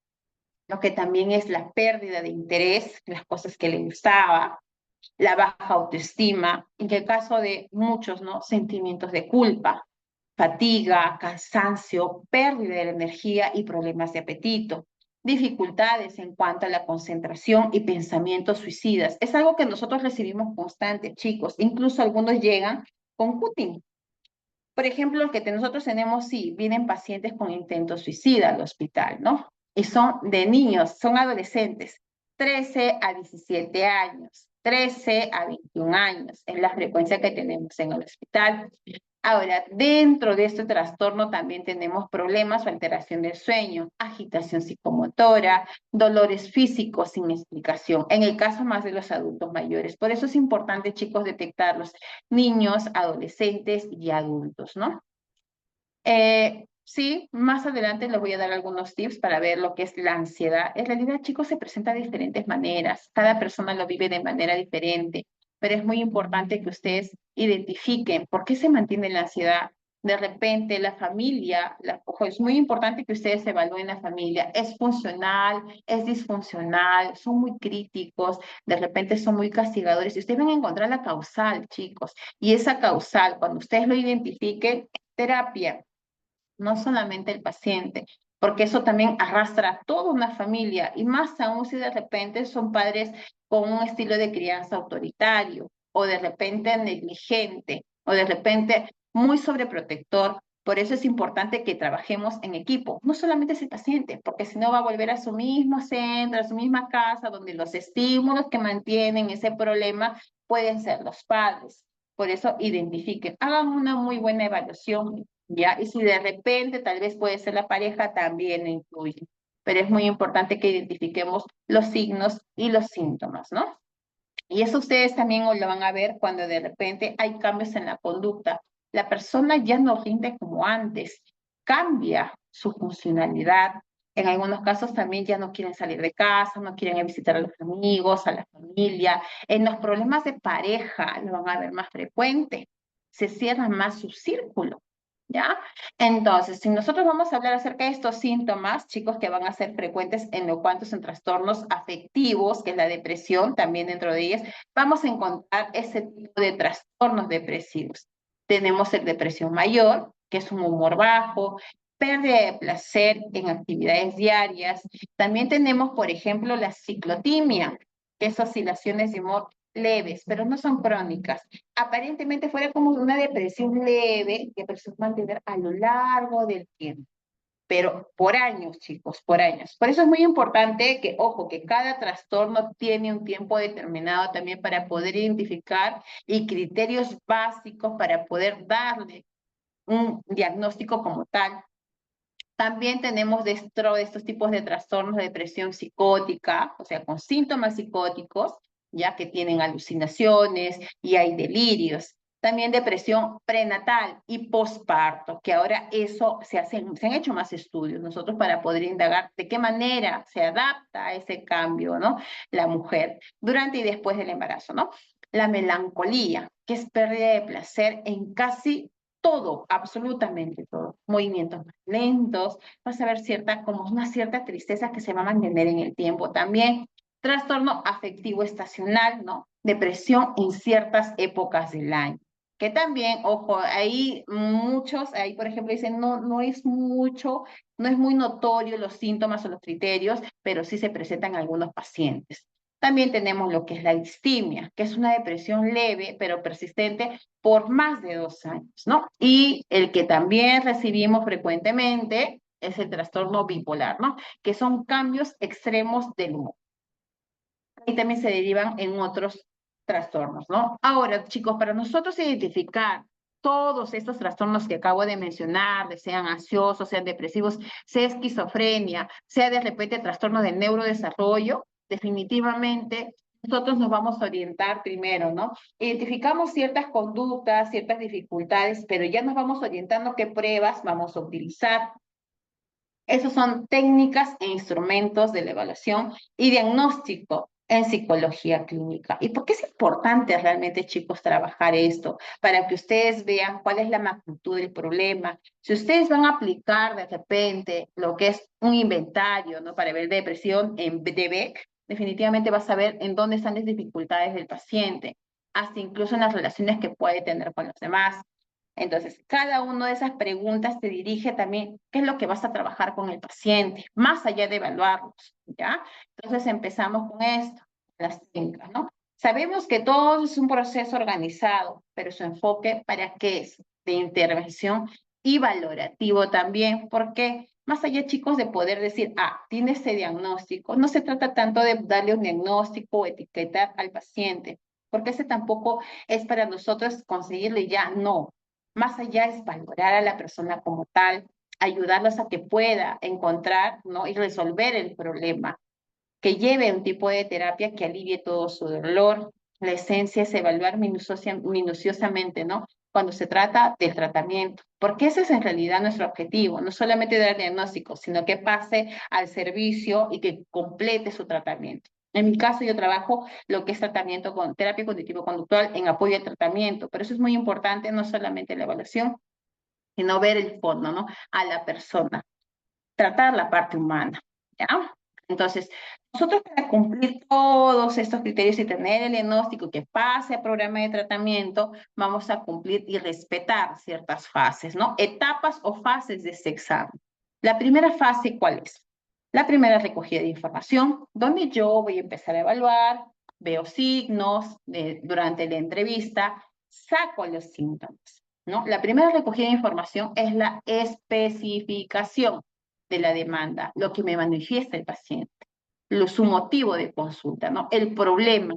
D: lo que también es la pérdida de interés, las cosas que le gustaba, la baja autoestima, en el caso de muchos, ¿no? Sentimientos de culpa, fatiga, cansancio, pérdida de la energía y problemas de apetito. dificultades en cuanto a la concentración y pensamientos suicidas. Es algo que nosotros recibimos constante, chicos. Incluso algunos llegan con cutting. Por ejemplo, lo que nosotros tenemos, sí, vienen pacientes con intento suicida al hospital, ¿no? Y son de niños, son adolescentes, 13 a 17 años, 13 a 21 años, es la frecuencia que tenemos en el hospital. Ahora, dentro de este trastorno también tenemos problemas o alteración del sueño, agitación psicomotora, dolores físicos sin explicación, en el caso más de los adultos mayores. Por eso es importante, chicos, detectarlos, niños, adolescentes y adultos, ¿no? Sí, más adelante les voy a dar algunos tips para ver lo que es la ansiedad. En realidad, chicos, se presenta de diferentes maneras. Cada persona lo vive de manera diferente, pero es muy importante que ustedes identifiquen por qué se mantiene la ansiedad. De repente, la familia, ojo, es muy importante que ustedes evalúen la familia. ¿Es funcional? ¿Es disfuncional? ¿Son muy críticos? De repente son muy castigadores. Y ustedes van a encontrar la causal, chicos. Y esa causal, cuando ustedes lo identifiquen, terapia, no solamente el paciente, porque eso también arrastra a toda una familia, y más aún si de repente son padres con un estilo de crianza autoritario, o de repente negligente, o de repente muy sobreprotector. Por eso es importante que trabajemos en equipo, no solamente es el paciente, porque si no va a volver a su mismo centro, a su misma casa, donde los estímulos que mantienen ese problema pueden ser los padres. Por eso identifiquen, hagan una muy buena evaluación, ¿ya? Y si de repente tal vez puede ser la pareja, también lo incluye. Pero es muy importante que identifiquemos los signos y los síntomas, ¿no? Y eso ustedes también lo van a ver cuando de repente hay cambios en la conducta. La persona ya no rinde como antes, cambia su funcionalidad. En algunos casos también ya no quieren salir de casa, no quieren visitar a los amigos, a la familia. En los problemas de pareja lo van a ver más frecuente. Se cierra más su círculo, ¿ya? Entonces, si nosotros vamos a hablar acerca de estos síntomas, chicos, que van a ser frecuentes en lo cuanto son trastornos afectivos, que es la depresión, también dentro de ellas, vamos a encontrar ese tipo de trastornos depresivos. Tenemos el depresión mayor, que es un humor bajo, pérdida de placer en actividades diarias. También tenemos, por ejemplo, la ciclotimia, que es oscilaciones de humor leves, pero no son crónicas. Aparentemente fuera como una depresión leve que se va a mantener a lo largo del tiempo, pero por años, chicos, por años. Por eso es muy importante que, ojo, que cada trastorno tiene un tiempo determinado también para poder identificar y criterios básicos para poder darle un diagnóstico como tal. También tenemos dentro de estos tipos de trastornos de depresión psicótica, o sea, con síntomas psicóticos, ya que tienen alucinaciones y hay delirios. También depresión prenatal y posparto, que ahora eso se han hecho más estudios nosotros para poder indagar de qué manera se adapta a ese cambio, ¿no? La mujer durante y después del embarazo, ¿no? La melancolía, que es pérdida de placer en casi todo, absolutamente todo. Movimientos más lentos, vas a ver como una cierta tristeza que se va a mantener en el tiempo. También trastorno afectivo estacional, ¿no? Depresión en ciertas épocas del año. Que también, ojo, ahí muchos, ahí por ejemplo dicen, no es mucho, no es muy notorio los síntomas o los criterios, pero sí se presentan en algunos pacientes. También tenemos lo que es la distimia, que es una depresión leve pero persistente por más de 2 años, ¿no? Y el que también recibimos frecuentemente es el trastorno bipolar, ¿no? Que son cambios extremos del humor. Y también se derivan en otros trastornos, ¿no? Ahora, chicos, para nosotros identificar todos estos trastornos que acabo de mencionar, sean ansiosos, sean depresivos, sea esquizofrenia, sea de repente trastorno del neurodesarrollo, definitivamente nosotros nos vamos a orientar primero, ¿no? Identificamos ciertas conductas, ciertas dificultades, pero ya nos vamos orientando qué pruebas vamos a utilizar. Esas son técnicas e instrumentos de la evaluación y diagnóstico en psicología clínica. ¿Y por qué es importante realmente, chicos, trabajar esto? Para que ustedes vean cuál es la magnitud del problema. Si ustedes van a aplicar de repente lo que es un inventario, ¿no? Para ver depresión en Beck, definitivamente vas a ver en dónde están las dificultades del paciente, hasta incluso en las relaciones que puede tener con los demás. Entonces, cada una de esas preguntas te dirige también qué es lo que vas a trabajar con el paciente, más allá de evaluarlos, ¿ya? Entonces, empezamos con esto, las técnicas, ¿no? Sabemos que todo es un proceso organizado, pero su enfoque, ¿para qué es? De intervención y valorativo también, porque más allá, chicos, de poder decir, tiene este diagnóstico, no se trata tanto de darle un diagnóstico o etiquetar al paciente, porque ese tampoco es para nosotros conseguirle ya, no. Más allá es valorar a la persona como tal, ayudarlos a que pueda encontrar, ¿no? Y resolver el problema, que lleve un tipo de terapia que alivie todo su dolor. La esencia es evaluar minuciosamente, ¿no? Cuando se trata del tratamiento, porque ese es en realidad nuestro objetivo, no solamente dar diagnóstico, sino que pase al servicio y que complete su tratamiento. En mi caso, yo trabajo lo que es tratamiento con terapia cognitivo-conductual en apoyo al tratamiento, pero eso es muy importante, no solamente la evaluación, sino ver el fondo, ¿no? A la persona, tratar la parte humana, ¿ya? Entonces, nosotros para cumplir todos estos criterios y tener el diagnóstico que pase a programa de tratamiento, vamos a cumplir y respetar ciertas fases, ¿no? Etapas o fases de este examen. La primera fase, ¿cuál es? La primera recogida de información, donde yo voy a empezar a evaluar, veo signos durante la entrevista, saco los síntomas, ¿no? La primera recogida de información es la especificación de la demanda, lo que me manifiesta el paciente, su motivo de consulta, ¿no? El problema.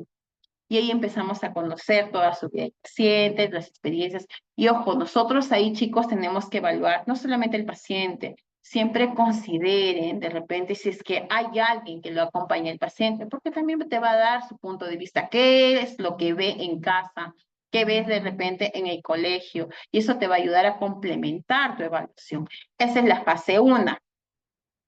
D: Y ahí empezamos a conocer toda su vida del paciente, las experiencias. Y ojo, nosotros ahí, chicos, tenemos que evaluar no solamente el paciente, siempre consideren de repente si es que hay alguien que lo acompañe al paciente, porque también te va a dar su punto de vista, qué es lo que ve en casa, qué ves de repente en el colegio, y eso te va a ayudar a complementar tu evaluación. Esa es la fase 1.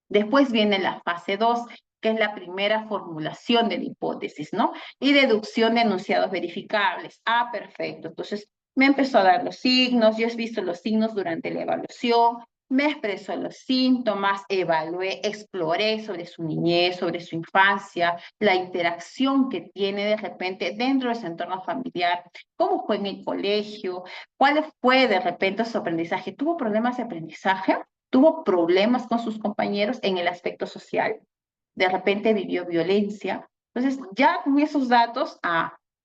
D: Después viene la fase 2, que es la primera formulación de la hipótesis, ¿no? Y deducción de enunciados verificables. Perfecto. Entonces, me empezó a dar los signos, yo he visto los signos durante la evaluación, me expresó los síntomas, evalué, exploré sobre su niñez, sobre su infancia, la interacción que tiene de repente dentro de su entorno familiar, cómo fue en el colegio, cuál fue de repente su aprendizaje. ¿Tuvo problemas de aprendizaje? ¿Tuvo problemas con sus compañeros en el aspecto social? ¿De repente vivió violencia? Entonces, ya con esos datos,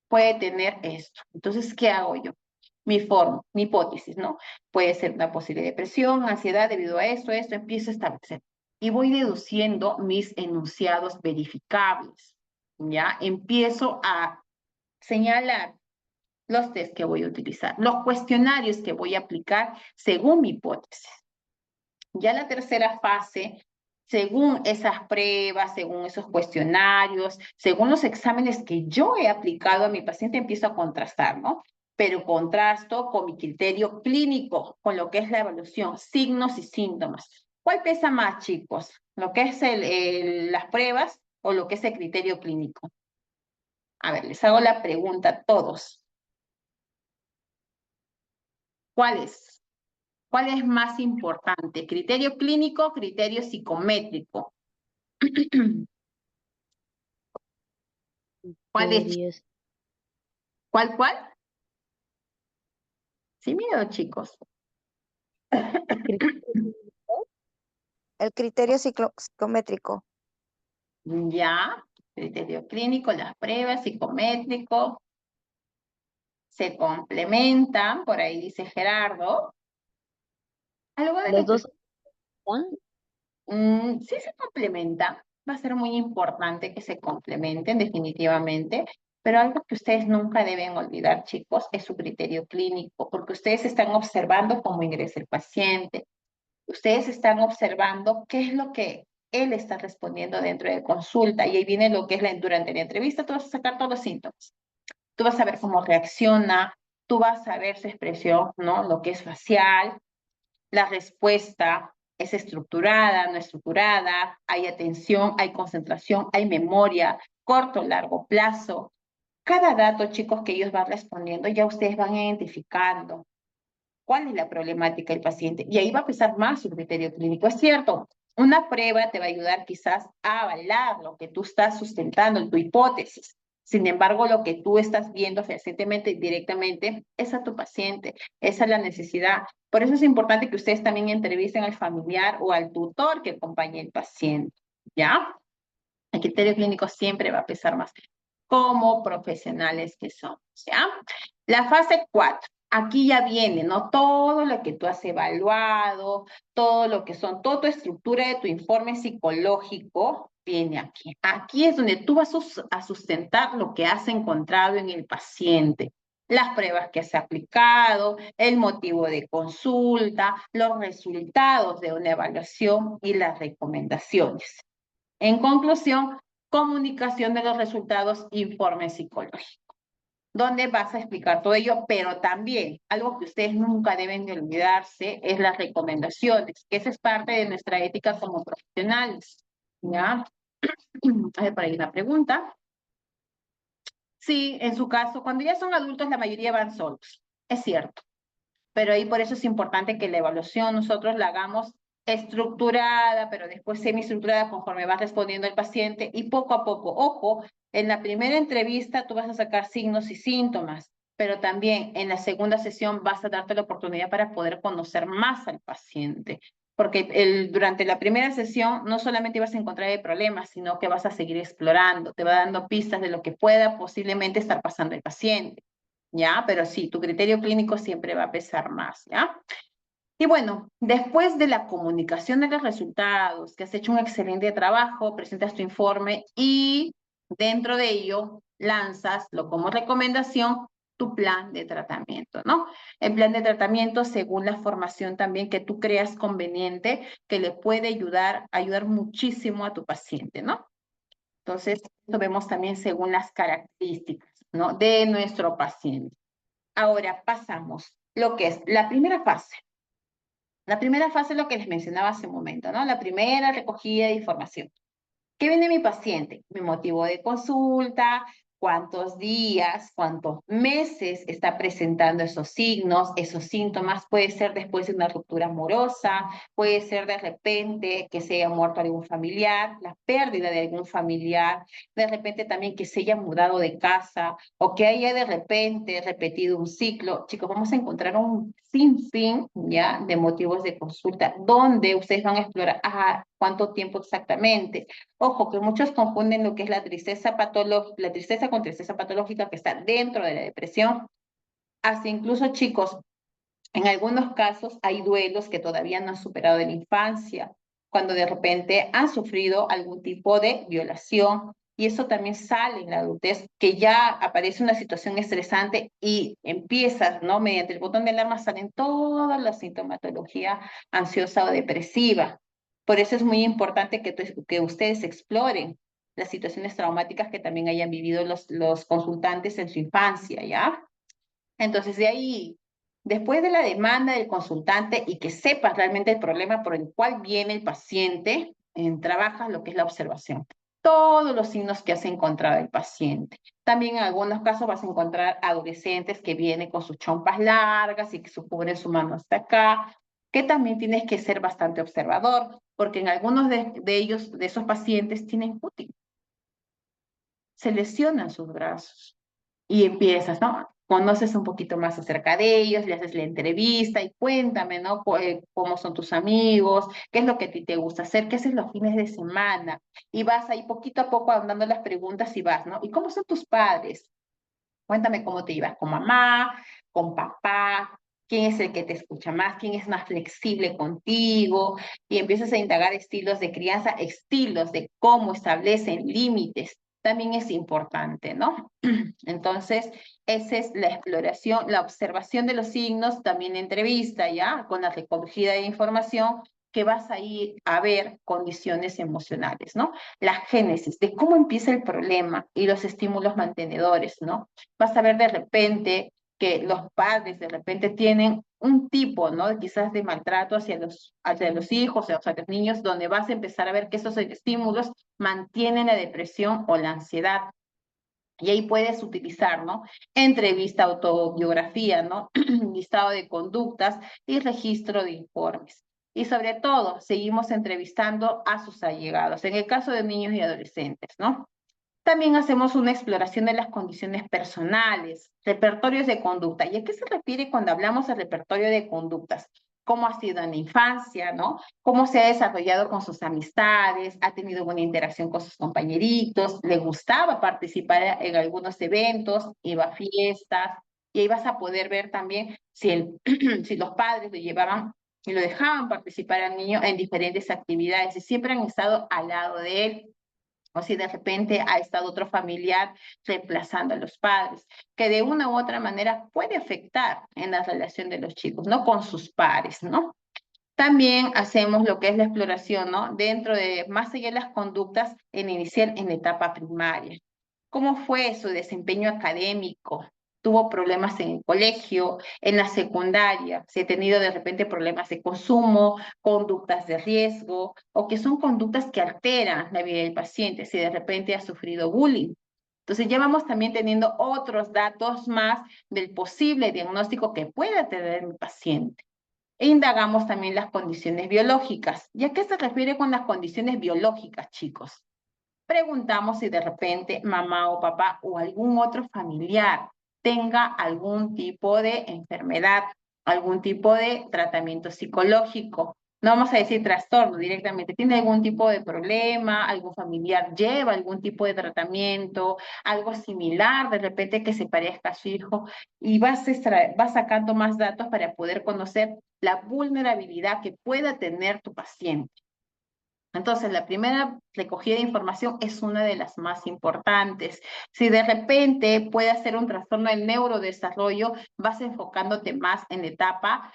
D: puede tener esto. Entonces, ¿qué hago yo? Mi hipótesis, ¿no? Puede ser una posible depresión, ansiedad debido a esto, empiezo a establecer. Y voy deduciendo mis enunciados verificables, ¿ya? Empiezo a señalar los test que voy a utilizar, los cuestionarios que voy a aplicar según mi hipótesis. Ya la tercera fase, según esas pruebas, según esos cuestionarios, según los exámenes que yo he aplicado a mi paciente, empiezo a contrastar, ¿no? Pero contrasto con mi criterio clínico, con lo que es la evaluación, signos y síntomas. ¿Cuál pesa más, chicos? ¿Lo que es las pruebas o lo que es el criterio clínico? A ver, les hago la pregunta a todos. ¿Cuál es? ¿Cuál es más importante? ¿Criterio clínico, criterio psicométrico? ¿Cuál es?
E: Criterios.
D: ¿Cuál? Sin miedo, chicos.
F: El criterio psicométrico.
D: Ya, criterio clínico, las pruebas, psicométrico, se complementan, por ahí dice Gerardo. Algo de
E: Los
D: lo que
E: dos están.
D: sí se complementan, va a ser muy importante que se complementen definitivamente, pero algo que ustedes nunca deben olvidar, chicos, es su criterio clínico, porque ustedes están observando cómo ingresa el paciente, ustedes están observando qué es lo que él está respondiendo dentro de consulta, y ahí viene lo que es durante la entrevista, tú vas a sacar todos los síntomas, tú vas a ver cómo reacciona, tú vas a ver su expresión, ¿no? Lo que es facial, la respuesta es estructurada, no estructurada, hay atención, hay concentración, hay memoria, corto, largo plazo. Cada dato, chicos, que ellos van respondiendo, ya ustedes van identificando cuál es la problemática del paciente. Y ahí va a pesar más su criterio clínico. Es cierto, una prueba te va a ayudar quizás a avalar lo que tú estás sustentando en tu hipótesis. Sin embargo, lo que tú estás viendo fehacientemente, directamente, es a tu paciente, esa es la necesidad. Por eso es importante que ustedes también entrevisten al familiar o al tutor que acompañe al paciente, ¿ya? El criterio clínico siempre va a pesar más como profesionales que somos, ¿ya? La fase 4. Aquí ya viene, ¿no? Todo lo que tú has evaluado, todo lo que son, toda tu estructura de tu informe psicológico viene aquí. Aquí es donde tú vas a sustentar lo que has encontrado en el paciente. Las pruebas que has aplicado, el motivo de consulta, los resultados de una evaluación y las recomendaciones. En conclusión, comunicación de los resultados, informe psicológico, donde vas a explicar todo ello, pero también algo que ustedes nunca deben de olvidarse es las recomendaciones, que esa es parte de nuestra ética como profesionales, ¿ya? A ver, por ahí una pregunta. Sí, en su caso, cuando ya son adultos, la mayoría van solos, es cierto. Pero ahí por eso es importante que la evaluación nosotros la hagamos estructurada, pero después semiestructurada conforme va respondiendo el paciente y poco a poco. Ojo, en la primera entrevista tú vas a sacar signos y síntomas, pero también en la segunda sesión vas a darte la oportunidad para poder conocer más al paciente. Porque durante la primera sesión no solamente vas a encontrar el problema, sino que vas a seguir explorando, te va dando pistas de lo que pueda posiblemente estar pasando el paciente. ¿Ya? Pero sí, tu criterio clínico siempre va a pesar más, ¿ya? Y bueno, después de la comunicación de los resultados, que has hecho un excelente trabajo, presentas tu informe y dentro de ello lanzas, como recomendación, tu plan de tratamiento, ¿no? El plan de tratamiento según la formación también que tú creas conveniente, que le puede ayudar muchísimo a tu paciente, ¿no? Entonces, lo vemos también según las características, ¿no? De nuestro paciente. Ahora pasamos lo que es la primera fase. La primera fase es lo que les mencionaba hace un momento, ¿no? La primera recogida de información. ¿Qué viene mi paciente? Mi motivo de consulta, cuántos días, cuántos meses está presentando esos signos, esos síntomas. Puede ser después de una ruptura amorosa, puede ser de repente que se haya muerto algún familiar, la pérdida de algún familiar, de repente también que se haya mudado de casa o que haya de repente repetido un ciclo. Chicos, vamos a encontrar un sinfín ya de motivos de consulta donde ustedes van a explorar cuánto tiempo exactamente. Ojo, que muchos confunden lo que es la tristeza patológica, la tristeza con tristeza patológica que está dentro de la depresión. Hasta incluso, chicos, en algunos casos hay duelos que todavía no han superado en la infancia, cuando de repente han sufrido algún tipo de violación, y eso también sale en la adultez, que ya aparece una situación estresante y empiezas, ¿no? Mediante el botón de alarma salen toda la sintomatología ansiosa o depresiva. Por eso es muy importante que ustedes exploren las situaciones traumáticas que también hayan vivido los consultantes en su infancia, ¿ya? Entonces, de ahí, después de la demanda del consultante y que sepas realmente el problema por el cual viene el paciente, trabajas lo que es la observación. Todos los signos que has encontrado el paciente. También en algunos casos vas a encontrar adolescentes que vienen con sus chompas largas y que cubren su mano hasta acá, que también tienes que ser bastante observador, porque en algunos de ellos, de esos pacientes, tienen cútil. Se lesionan sus brazos y empiezas, ¿no? Conoces un poquito más acerca de ellos, le haces la entrevista y cuéntame, ¿no? ¿Cómo son tus amigos? ¿Qué es lo que a ti te gusta hacer? ¿Qué haces los fines de semana? Y vas ahí poquito a poco dando las preguntas y vas, ¿no? ¿Y cómo son tus padres? Cuéntame cómo te llevas con mamá, con papá, quién es el que te escucha más, quién es más flexible contigo, y empiezas a indagar estilos de crianza, estilos de cómo establecen límites. También es importante, ¿no? Entonces, esa es la exploración, la observación de los signos, también entrevista, ¿ya? Con la recogida de información que vas a ir a ver condiciones emocionales, ¿no? La génesis de cómo empieza el problema y los estímulos mantenedores, ¿no? Vas a ver de repente que los padres de repente tienen un tipo, ¿no? Quizás de maltrato hacia los hijos, hacia los niños, donde vas a empezar a ver que esos estímulos mantienen la depresión o la ansiedad. Y ahí puedes utilizar, ¿no? Entrevista, autobiografía, ¿no? Listado de conductas y registro de informes. Y sobre todo, seguimos entrevistando a sus allegados, en el caso de niños y adolescentes, ¿no? También hacemos una exploración de las condiciones personales, repertorios de conducta. ¿Y a qué se refiere cuando hablamos de repertorio de conductas? ¿Cómo ha sido en la infancia, no? ¿Cómo se ha desarrollado con sus amistades? ¿Ha tenido buena interacción con sus compañeritos? ¿Le gustaba participar en algunos eventos? ¿Iba a fiestas? Y ahí vas a poder ver también si los padres lo llevaban y lo dejaban participar al niño en diferentes actividades y siempre han estado al lado de él, o si de repente ha estado otro familiar reemplazando a los padres, que de una u otra manera puede afectar en la relación de los chicos, ¿no? Con sus pares, ¿no? También hacemos lo que es la exploración, ¿no? Dentro de, más allá de las conductas, en inicial en la etapa primaria. ¿Cómo fue su desempeño académico? ¿Tuvo problemas en el colegio, en la secundaria? ¿Si ha tenido de repente problemas de consumo, conductas de riesgo, o que son conductas que alteran la vida del paciente? Si de repente ha sufrido bullying. Entonces ya vamos también teniendo otros datos más del posible diagnóstico que pueda tener el paciente. E indagamos también las condiciones biológicas. ¿Y a qué se refiere con las condiciones biológicas, chicos? Preguntamos si de repente mamá o papá o algún otro familiar tenga algún tipo de enfermedad, algún tipo de tratamiento psicológico. No vamos a decir trastorno directamente, tiene algún tipo de problema, algún familiar lleva algún tipo de tratamiento, algo similar de repente que se parezca a su hijo, y vas sacando más datos para poder conocer la vulnerabilidad que pueda tener tu paciente. Entonces, la primera recogida de información es una de las más importantes. Si de repente puede ser un trastorno del neurodesarrollo, vas enfocándote más en la etapa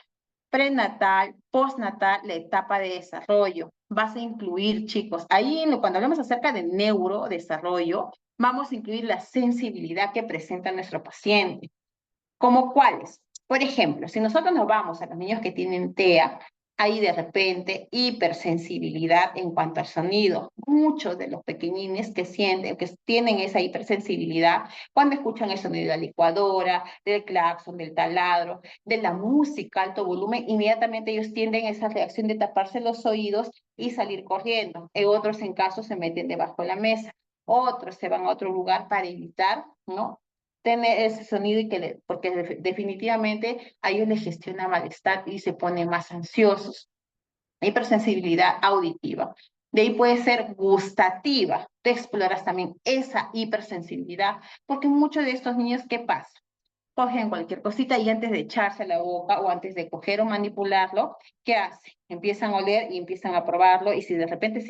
D: prenatal, postnatal, la etapa de desarrollo. Vas a incluir, chicos, ahí cuando hablamos acerca de neurodesarrollo, vamos a incluir la sensibilidad que presenta nuestro paciente. ¿Como cuáles? Por ejemplo, si nosotros nos vamos a los niños que tienen TEA, hay de repente hipersensibilidad en cuanto al sonido. Muchos de los pequeñines que sienten, que tienen esa hipersensibilidad, cuando escuchan el sonido de la licuadora, del claxon, del taladro, de la música, alto volumen, inmediatamente ellos tienden a esa reacción de taparse los oídos y salir corriendo. Otros, en caso, se meten debajo de la mesa. Otros se van a otro lugar para evitar, ¿no?, tener ese sonido y porque definitivamente a ellos les gestiona malestar y se ponen más ansiosos. Hipersensibilidad auditiva. De ahí puede ser gustativa. Te exploras también esa hipersensibilidad, porque muchos de estos niños, ¿qué pasa? Cogen cualquier cosita y antes de echarse a la boca o antes de coger o manipularlo, ¿qué hacen? Empiezan a oler y empiezan a probarlo, y si de repente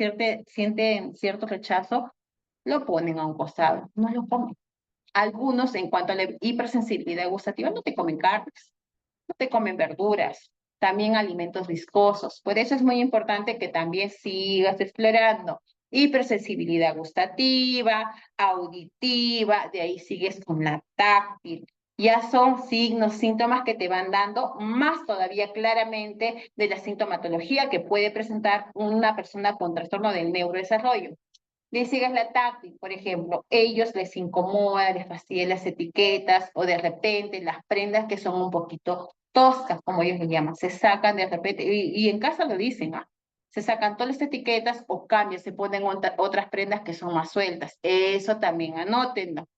D: sienten cierto rechazo, lo ponen a un costado, no lo comen. Algunos, en cuanto a la hipersensibilidad gustativa, no te comen carnes, no te comen verduras, también alimentos viscosos. Por eso es muy importante que también sigas explorando hipersensibilidad gustativa, auditiva, de ahí sigues con la táctil. Ya son signos, síntomas que te van dando más todavía claramente de la sintomatología que puede presentar una persona con trastorno del neurodesarrollo. Le sigues la táctil, por ejemplo, ellos les incomoda, les fastidian las etiquetas o de repente las prendas que son un poquito toscas, como ellos le llaman, se sacan de repente, y en casa lo dicen, ¿ah? Se sacan todas las etiquetas o cambian, se ponen otras prendas que son más sueltas. Eso también anótenlo.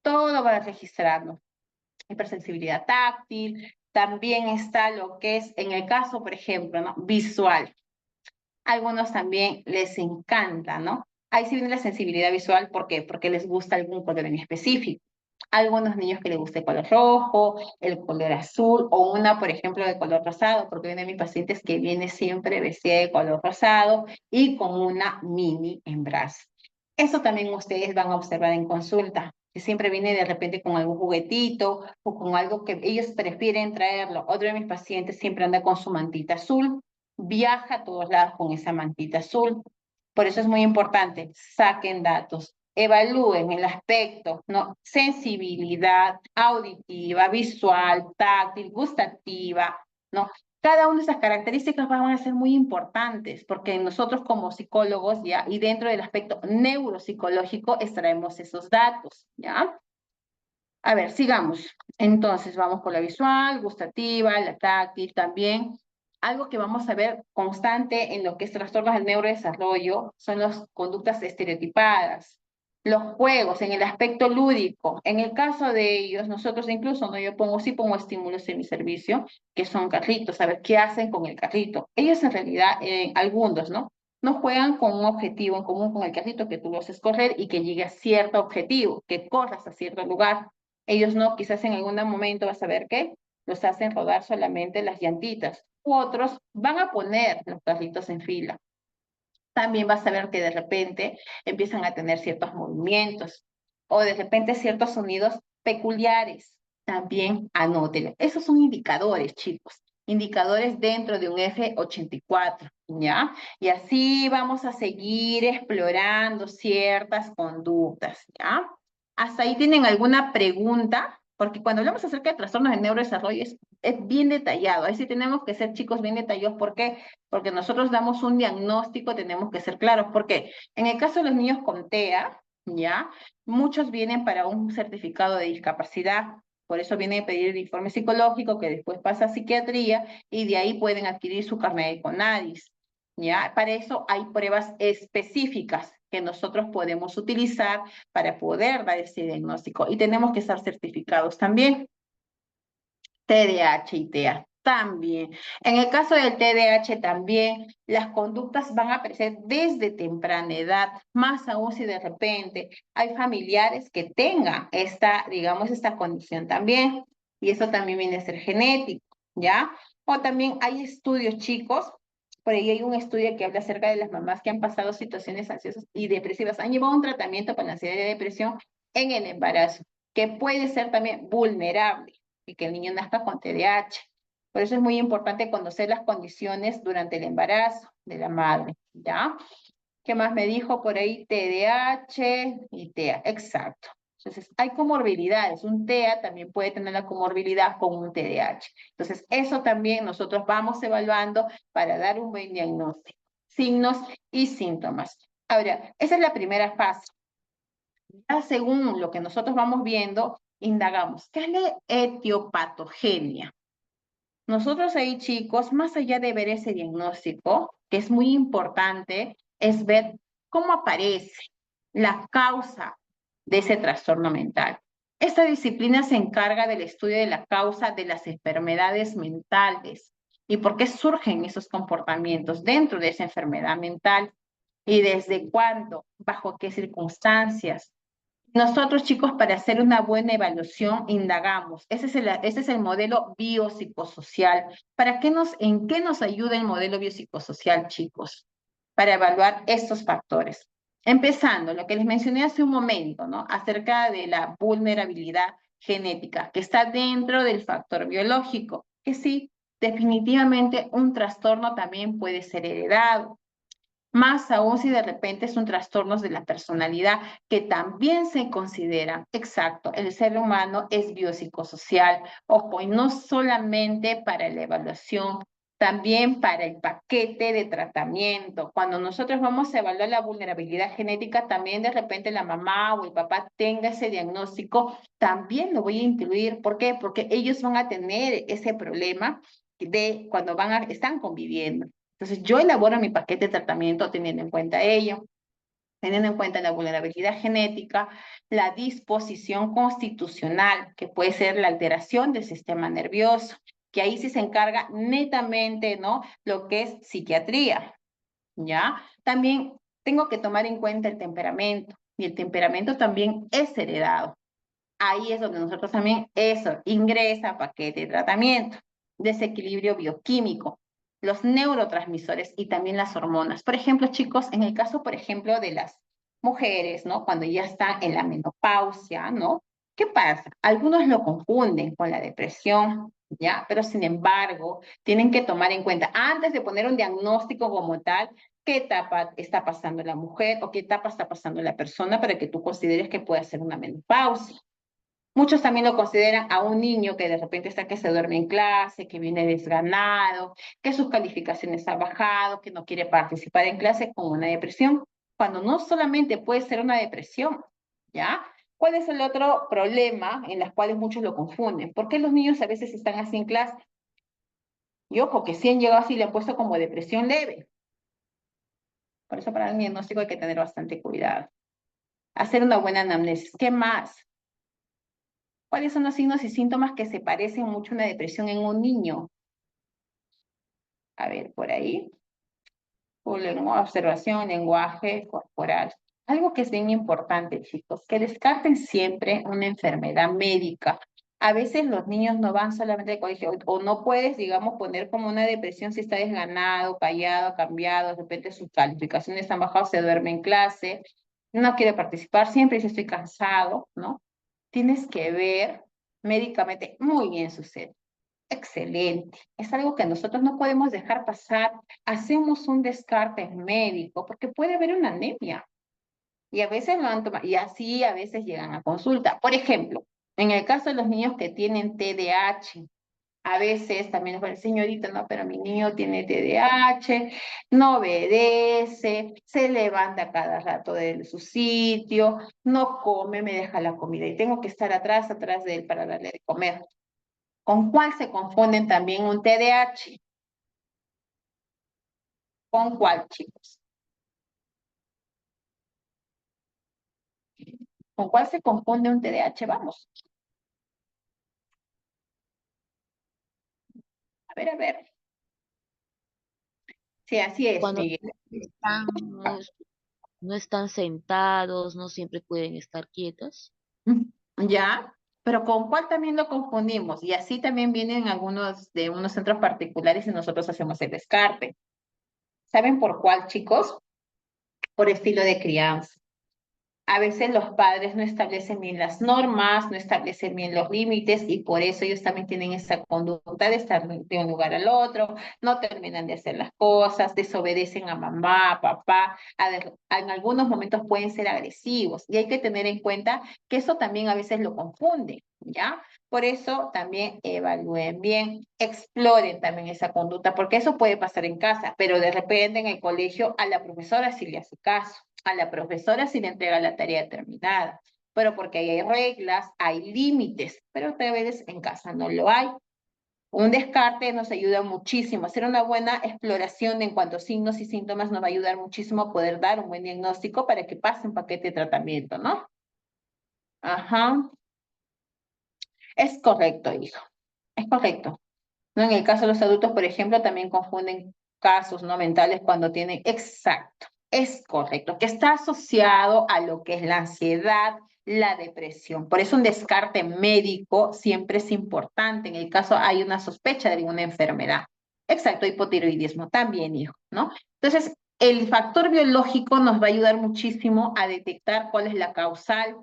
D: Todo va registrando. Hipersensibilidad táctil, también está lo que es, en el caso, por ejemplo, ¿no?, visual. Algunos también les encanta, ¿no? Ahí sí viene la sensibilidad visual, ¿por qué? Porque les gusta algún color en específico. Algunos niños que les gusta el color rojo, el color azul, o una, por ejemplo, de color rosado, porque vienen mis pacientes que viene siempre vestida de color rosado y con una mini en brazo. Eso también ustedes van a observar en consulta, que siempre viene de repente con algún juguetito o con algo que ellos prefieren traerlo. Otro de mis pacientes siempre anda con su mantita azul, viaja a todos lados con esa mantita azul. Por eso es muy importante, saquen datos, evalúen el aspecto, ¿no?, sensibilidad auditiva, visual, táctil, gustativa, ¿no? Cada una de esas características van a ser muy importantes, porque nosotros como psicólogos, ¿ya?, y dentro del aspecto neuropsicológico extraemos esos datos, ¿ya? A ver, sigamos. Entonces, vamos por la visual, gustativa, la táctil también. Algo que vamos a ver constante en lo que es trastornos del neurodesarrollo son las conductas estereotipadas. Los juegos en el aspecto lúdico, en el caso de ellos, nosotros incluso, ¿no? Yo sí pongo estímulos en mi servicio, que son carritos, a ver qué hacen con el carrito. Ellos en realidad, algunos, ¿no? No juegan con un objetivo en común con el carrito, que tú lo haces correr y que llegue a cierto objetivo, que corras a cierto lugar. Ellos no, quizás en algún momento vas a ver que los hacen rodar solamente las llantitas. U otros van a poner los carritos en fila. También vas a ver que de repente empiezan a tener ciertos movimientos o de repente ciertos sonidos peculiares. También anótelo. Esos son indicadores, chicos. Indicadores dentro de un F84, ¿ya? Y así vamos a seguir explorando ciertas conductas, ¿ya? ¿Hasta ahí tienen alguna pregunta? Porque cuando hablamos acerca de trastornos de neurodesarrollo es bien detallado. Ahí sí tenemos que ser, chicos, bien detallados. ¿Por qué? Porque nosotros damos un diagnóstico, tenemos que ser claros. Porque en el caso de los niños con TEA, ¿ya? Muchos vienen para un certificado de discapacidad. Por eso vienen a pedir el informe psicológico que después pasa a psiquiatría y de ahí pueden adquirir su carnet de CONADIS. ¿Ya? Para eso hay pruebas específicas que nosotros podemos utilizar para poder dar ese diagnóstico. Y tenemos que estar certificados también. TDAH y TEA también. En el caso del TDAH también, las conductas van a aparecer desde temprana edad, más aún si de repente hay familiares que tengan esta, digamos, esta condición también. Y eso también viene a ser genético, ¿ya? O también hay estudios, chicos, por ahí hay un estudio que habla acerca de las mamás que han pasado situaciones ansiosas y depresivas, han llevado un tratamiento para la ansiedad y depresión en el embarazo, que puede ser también vulnerable y que el niño nazca con TDAH. Por eso es muy importante conocer las condiciones durante el embarazo de la madre, ¿ya? ¿Qué más me dijo por ahí? TDAH y TEA, exacto. Entonces, hay comorbilidades. Un TEA también puede tener la comorbilidad con un TDAH. Entonces, eso también nosotros vamos evaluando para dar un buen diagnóstico. Signos y síntomas. Ahora, esa es la primera fase. Ya según lo que nosotros vamos viendo, indagamos, ¿qué es la etiopatogenia? Nosotros ahí, chicos, más allá de ver ese diagnóstico, que es muy importante, es ver cómo aparece la causa de ese trastorno mental. Esta disciplina se encarga del estudio de la causa de las enfermedades mentales y por qué surgen esos comportamientos dentro de esa enfermedad mental y desde cuándo, bajo qué circunstancias. Nosotros, chicos, para hacer una buena evaluación, indagamos. Ese es el modelo biopsicosocial. ¿En qué nos ayuda el modelo biopsicosocial, chicos? Para evaluar estos factores. Empezando, lo que les mencioné hace un momento, ¿no? Acerca de la vulnerabilidad genética, que está dentro del factor biológico, que sí, definitivamente un trastorno también puede ser heredado. Más aún si de repente es un trastorno de la personalidad que también se considera, exacto, el ser humano es biopsicosocial, ojo, y no solamente para la evaluación, también para el paquete de tratamiento. Cuando nosotros vamos a evaluar la vulnerabilidad genética, también de repente la mamá o el papá tenga ese diagnóstico, también lo voy a incluir. ¿Por qué? Porque ellos van a tener ese problema de cuando están conviviendo. Entonces, yo elaboro mi paquete de tratamiento teniendo en cuenta ello, teniendo en cuenta la vulnerabilidad genética, la disposición constitucional, que puede ser la alteración del sistema nervioso, que ahí sí se encarga netamente, ¿no? Lo que es psiquiatría, ¿ya? También tengo que tomar en cuenta el temperamento, y el temperamento también es heredado. Ahí es donde nosotros también, eso, ingresa paquete de tratamiento, desequilibrio bioquímico, los neurotransmisores y también las hormonas. Por ejemplo, chicos, en el caso, por ejemplo, de las mujeres, ¿no? Cuando ya están en la menopausia, ¿no? ¿Qué pasa? Algunos lo confunden con la depresión, ¿ya? Pero sin embargo, tienen que tomar en cuenta, antes de poner un diagnóstico como tal, qué etapa está pasando la mujer o qué etapa está pasando la persona para que tú consideres que puede ser una menopausia. Muchos también lo consideran a un niño que de repente está que se duerme en clase, que viene desganado, que sus calificaciones han bajado, que no quiere participar en clase con una depresión, cuando no solamente puede ser una depresión, ¿ya? ¿Cuál es el otro problema en los cuales muchos lo confunden? ¿Por qué los niños a veces están así en clase? Y ojo, que si han llegado así le han puesto como depresión leve. Por eso para el diagnóstico hay que tener bastante cuidado. Hacer una buena anamnesis. ¿Qué más? ¿Cuáles son los signos y síntomas que se parecen mucho a una depresión en un niño? A ver, por ahí. Observación, lenguaje corporal. Algo que es bien importante, chicos, que descarten siempre una enfermedad médica. A veces los niños no van solamente al colegio o no puedes, digamos, poner como una depresión si está desganado, callado, cambiado, de repente sus calificaciones han bajado, se duerme en clase, no quiere participar, siempre dice estoy cansado, ¿no? Tienes que ver médicamente muy bien su sed. Excelente. Es algo que nosotros no podemos dejar pasar. Hacemos un descarte médico porque puede haber una anemia y a veces lo han tomado y así a veces llegan a consulta. Por ejemplo, en el caso de los niños que tienen TDAH, a veces también nos parece, señorita, no, pero mi niño tiene TDAH, no obedece, se levanta cada rato de su sitio, no come, me deja la comida y tengo que estar atrás de él para darle de comer. ¿Con cuál se confunden también un TDAH? ¿Con cuál, chicos? ¿Con cuál se confunde un TDAH? Vamos. A ver, a ver. Sí, así es,
E: Cuando
D: Miguel.
E: están, no están sentados, no siempre pueden estar quietos.
D: ¿Ya? Pero ¿con cuál también lo confundimos? Y así también vienen algunos de unos centros particulares y nosotros hacemos el descarte. ¿Saben por cuál, chicos? Por estilo de crianza. A veces los padres no establecen bien las normas, no establecen bien los límites y por eso ellos también tienen esa conducta de estar de un lugar al otro, no terminan de hacer las cosas, desobedecen a mamá, a papá, en algunos momentos pueden ser agresivos y hay que tener en cuenta que eso también a veces lo confunde, ¿ya? Por eso también evalúen bien, exploren también esa conducta, porque eso puede pasar en casa, pero de repente en el colegio a la profesora sí le hace caso, a la profesora sí le entrega la tarea terminada, pero porque hay reglas, hay límites, pero otra vez en casa no lo hay. Un descarte nos ayuda muchísimo, hacer una buena exploración en cuanto a signos y síntomas nos va a ayudar muchísimo a poder dar un buen diagnóstico para que pase un paquete de tratamiento, ¿no? Ajá. Es correcto, hijo. Es correcto. ¿No? En el caso de los adultos, por ejemplo, también confunden casos no mentales cuando tienen, exacto, es correcto, que está asociado a lo que es la ansiedad, la depresión. Por eso un descarte médico siempre es importante. En el caso hay una sospecha de alguna enfermedad. Exacto, hipotiroidismo también, hijo, ¿no? Entonces, el factor biológico nos va a ayudar muchísimo a detectar cuál es la causal,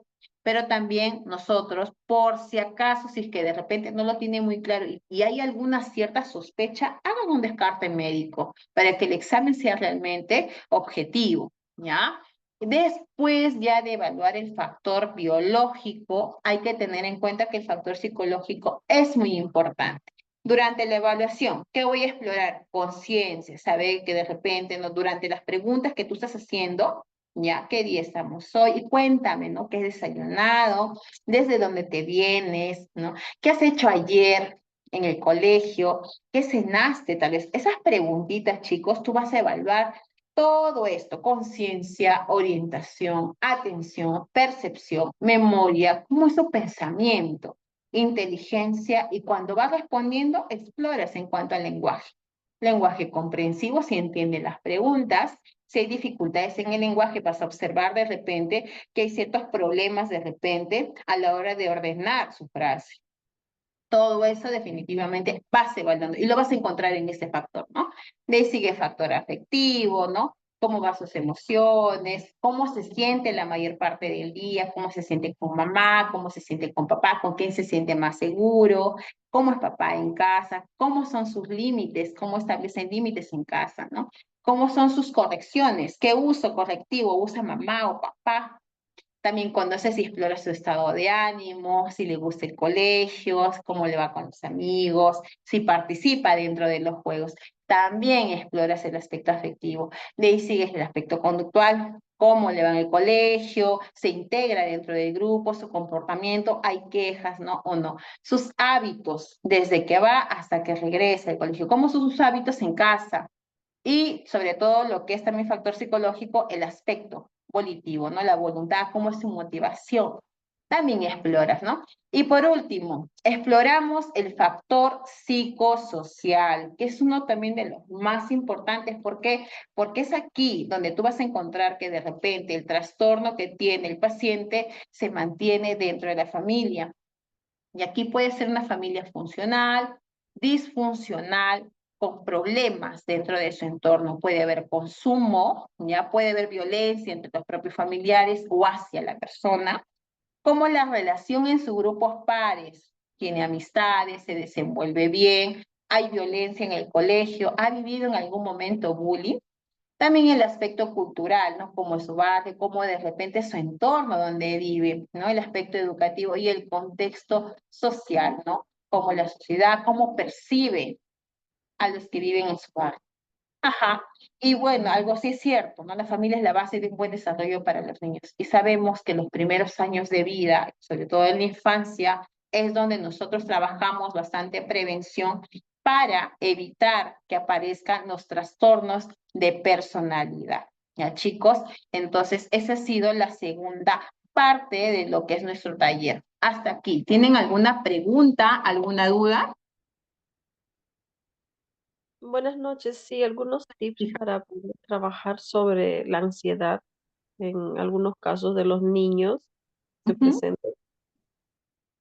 D: pero también nosotros, por si acaso, si es que de repente no lo tiene muy claro y hay alguna cierta sospecha, hagan un descarte médico para que el examen sea realmente objetivo, ¿ya? Después ya de evaluar el factor biológico, hay que tener en cuenta que el factor psicológico es muy importante. Durante la evaluación, ¿qué voy a explorar? Conciencia, saber que de repente, ¿no? Durante las preguntas que tú estás haciendo, ¿ya? ¿Qué día estamos hoy? Y cuéntame, ¿no? ¿Qué has desayunado? ¿Desde dónde te vienes? ¿No? ¿Qué has hecho ayer en el colegio? ¿Qué cenaste tal vez? Esas preguntitas, chicos, tú vas a evaluar todo esto, conciencia, orientación, atención, percepción, memoria, cómo es tu pensamiento, inteligencia y cuando vas respondiendo, exploras en cuanto al lenguaje. Lenguaje comprensivo, si entiende las preguntas. Si hay dificultades en el lenguaje, vas a observar de repente que hay ciertos problemas de repente a la hora de ordenar su frase. Todo eso definitivamente vas evaluando y lo vas a encontrar en este factor, ¿no? De ahí sigue el factor afectivo, ¿no? Cómo van sus emociones, cómo se siente la mayor parte del día, cómo se siente con mamá, cómo se siente con papá, con quién se siente más seguro, cómo es papá en casa, cómo son sus límites, cómo establecen límites en casa, ¿no? Cómo son sus correcciones, qué uso correctivo usa mamá o papá, también conoce si explora su estado de ánimo, si le gusta el colegio, cómo le va con los amigos, si participa dentro de los juegos. También exploras el aspecto afectivo. De ahí sigues el aspecto conductual, cómo le va en el colegio, se integra dentro del grupo, su comportamiento, hay quejas, ¿no? O no. Sus hábitos, desde que va hasta que regresa al colegio, cómo son sus hábitos en casa. Y sobre todo lo que es también factor psicológico, el aspecto. volitivo, ¿no? La voluntad, cómo es su motivación. También exploras, ¿no? Y por último, exploramos el factor psicosocial, que es uno también de los más importantes. ¿Por qué? Porque es aquí donde tú vas a encontrar que de repente el trastorno que tiene el paciente se mantiene dentro de la familia. Y aquí puede ser una familia funcional, disfuncional, con problemas dentro de su entorno. Puede haber consumo, ya puede haber violencia entre los propios familiares o hacia la persona, como la relación en sus grupos pares. Tiene amistades, se desenvuelve bien, hay violencia en el colegio, ha vivido en algún momento bullying. También el aspecto cultural, ¿no? Como su barrio, como de repente su entorno donde vive, ¿no? El aspecto educativo y el contexto social, ¿no? Como la sociedad, cómo percibe a los que viven en su barrio. Ajá. Y bueno, algo sí es cierto, ¿no? La familia es la base de un buen desarrollo para los niños. Y sabemos que los primeros años de vida, sobre todo en la infancia, es donde nosotros trabajamos bastante prevención para evitar que aparezcan los trastornos de personalidad. ¿Ya, chicos? Entonces, esa ha sido la segunda parte de lo que es nuestro taller. Hasta aquí. ¿Tienen alguna pregunta, alguna duda?
G: Buenas noches. Sí, algunos tips para poder trabajar sobre la ansiedad en algunos casos de los niños que
D: Ujú.
G: presentan.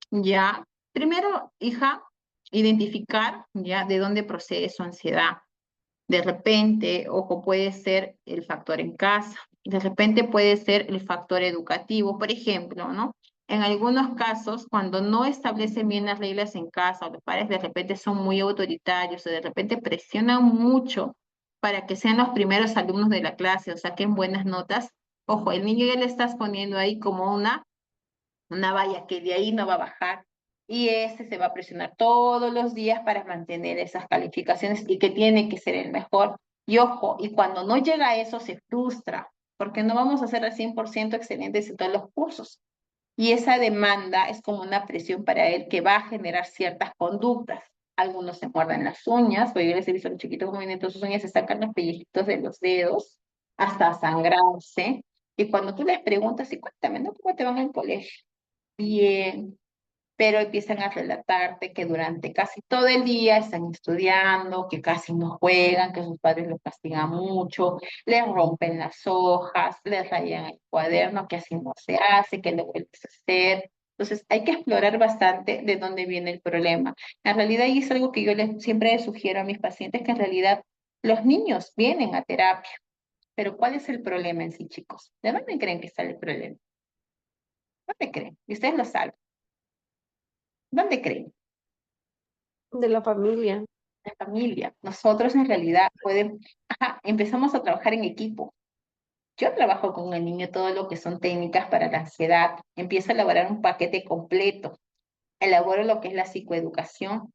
D: Ya, primero, hija, identificar ya de dónde procede su ansiedad. De repente, ojo, puede ser el factor en casa, de repente puede ser el factor educativo, por ejemplo, ¿no? En algunos casos, cuando no establecen bien las reglas en casa, o los padres de repente son muy autoritarios, o de repente presionan mucho para que sean los primeros alumnos de la clase o saquen buenas notas, ojo, el niño ya le estás poniendo ahí como una valla que de ahí no va a bajar y este se va a presionar todos los días para mantener esas calificaciones y que tiene que ser el mejor. Y ojo, y cuando no llega a eso se frustra, porque no vamos a ser al 100% excelentes en todos los cursos. Y esa demanda es como una presión para él que va a generar ciertas conductas. Algunos se muerden las uñas, porque yo les he visto a los chiquitos moviendo sus uñas, se sacan los pellejitos de los dedos hasta sangrarse. Y cuando tú les preguntas, y cuéntame, ¿no? ¿Cómo te van en el colegio? Bien, pero empiezan a relatarte que durante casi todo el día están estudiando, que casi no juegan, que sus padres los castigan mucho, les rompen las hojas, les rayan el cuaderno, que así no se hace, que lo vuelves a hacer. Entonces hay que explorar bastante de dónde viene el problema. En realidad, y es algo que yo siempre les sugiero a mis pacientes, que en realidad los niños vienen a terapia, pero ¿cuál es el problema en sí, chicos? ¿De dónde creen que sale el problema? ¿Dónde creen? Y ustedes lo saben. ¿Dónde creen?
G: De la familia.
D: La familia. Nosotros en realidad podemos, ajá, empezamos a trabajar en equipo. Yo trabajo con el niño todo lo que son técnicas para la ansiedad. Empiezo a elaborar un paquete completo. Elaboro lo que es la psicoeducación,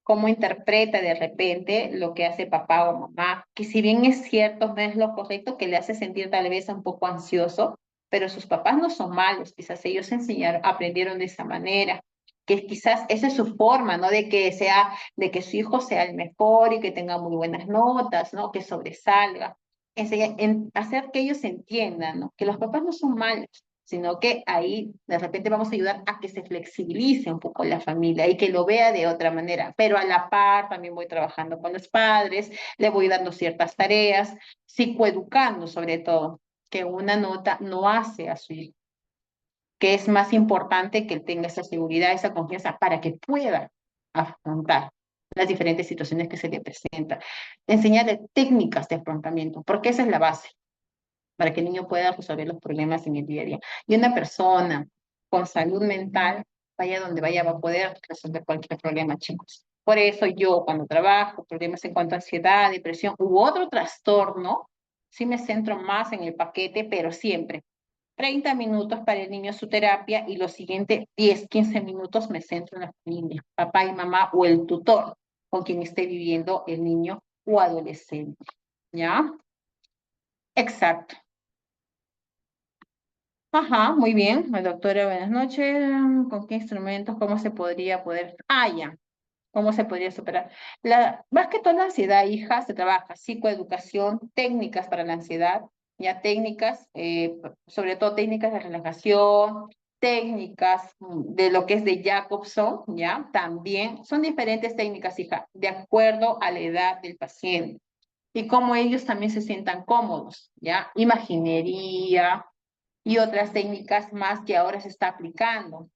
D: cómo interpreta de repente lo que hace papá o mamá, que si bien es cierto, no es lo correcto, que le hace sentir tal vez un poco ansioso, pero sus papás no son malos, quizás ellos enseñaron, aprendieron de esa manera, que quizás esa es su forma, ¿no? De que sea, de que su hijo sea el mejor y que tenga muy buenas notas, ¿no? Que sobresalga. Hacer que ellos entiendan, ¿no? Que los papás no son malos, sino que ahí de repente vamos a ayudar a que se flexibilice un poco la familia y que lo vea de otra manera. Pero a la par también voy trabajando con los padres, le voy dando ciertas tareas, psicoeducando sobre todo, que una nota no hace a su hijo, que es más importante que él tenga esa seguridad, esa confianza para que pueda afrontar las diferentes situaciones que se le presentan. Enseñarle técnicas de afrontamiento, porque esa es la base para que el niño pueda resolver los problemas en el día a día. Y una persona con salud mental, vaya donde vaya, va a poder resolver cualquier problema, chicos. Por eso yo, cuando trabajo, problemas en cuanto a ansiedad, depresión u otro trastorno, sí me centro más en el paquete, pero siempre 30 minutos para el niño su terapia y los siguientes 10, 15 minutos me centro en la familia, papá y mamá o el tutor con quien esté viviendo el niño o adolescente. ¿Ya? Exacto. Ajá, muy bien. Doctora, buenas noches. ¿Con qué instrumentos? ¿Cómo se podría poder? Ah, ya. ¿Cómo se podría superar? Más que toda la ansiedad, hija, se trabaja psicoeducación, técnicas para la ansiedad, ya técnicas, sobre todo técnicas de relajación, técnicas de lo que es de Jacobson, ya también son diferentes técnicas, hija, de acuerdo a la edad del paciente y cómo ellos también se sientan cómodos, ya, imaginería y otras técnicas más que ahora se está aplicando,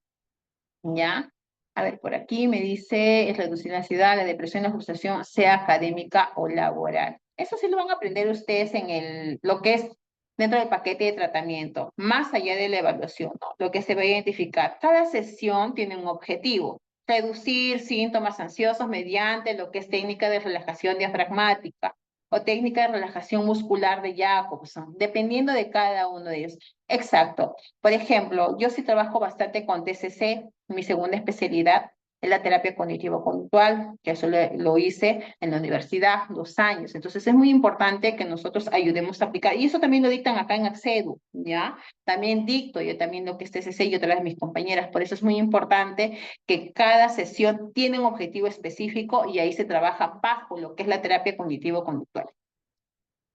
D: ya. A ver, por aquí me dice, es reducir la ansiedad, la depresión, la frustración, sea académica o laboral. Eso sí lo van a aprender ustedes en lo que es dentro del paquete de tratamiento, más allá de la evaluación, ¿no? Lo que se va a identificar. Cada sesión tiene un objetivo. Reducir síntomas ansiosos mediante lo que es técnica de relajación diafragmática o técnica de relajación muscular de Jacobson, dependiendo de cada uno de ellos. Exacto. Por ejemplo, yo sí trabajo bastante con TCC, mi segunda especialidad es la terapia cognitivo-conductual, que eso lo hice en la universidad 2 años. Entonces es muy importante que nosotros ayudemos a aplicar. Y eso también lo dictan acá en Accedu, ¿ya? También dicto, yo también lo que es TCC y otras de mis compañeras. Por eso es muy importante que cada sesión tiene un objetivo específico y ahí se trabaja bajo lo que es la terapia cognitivo-conductual.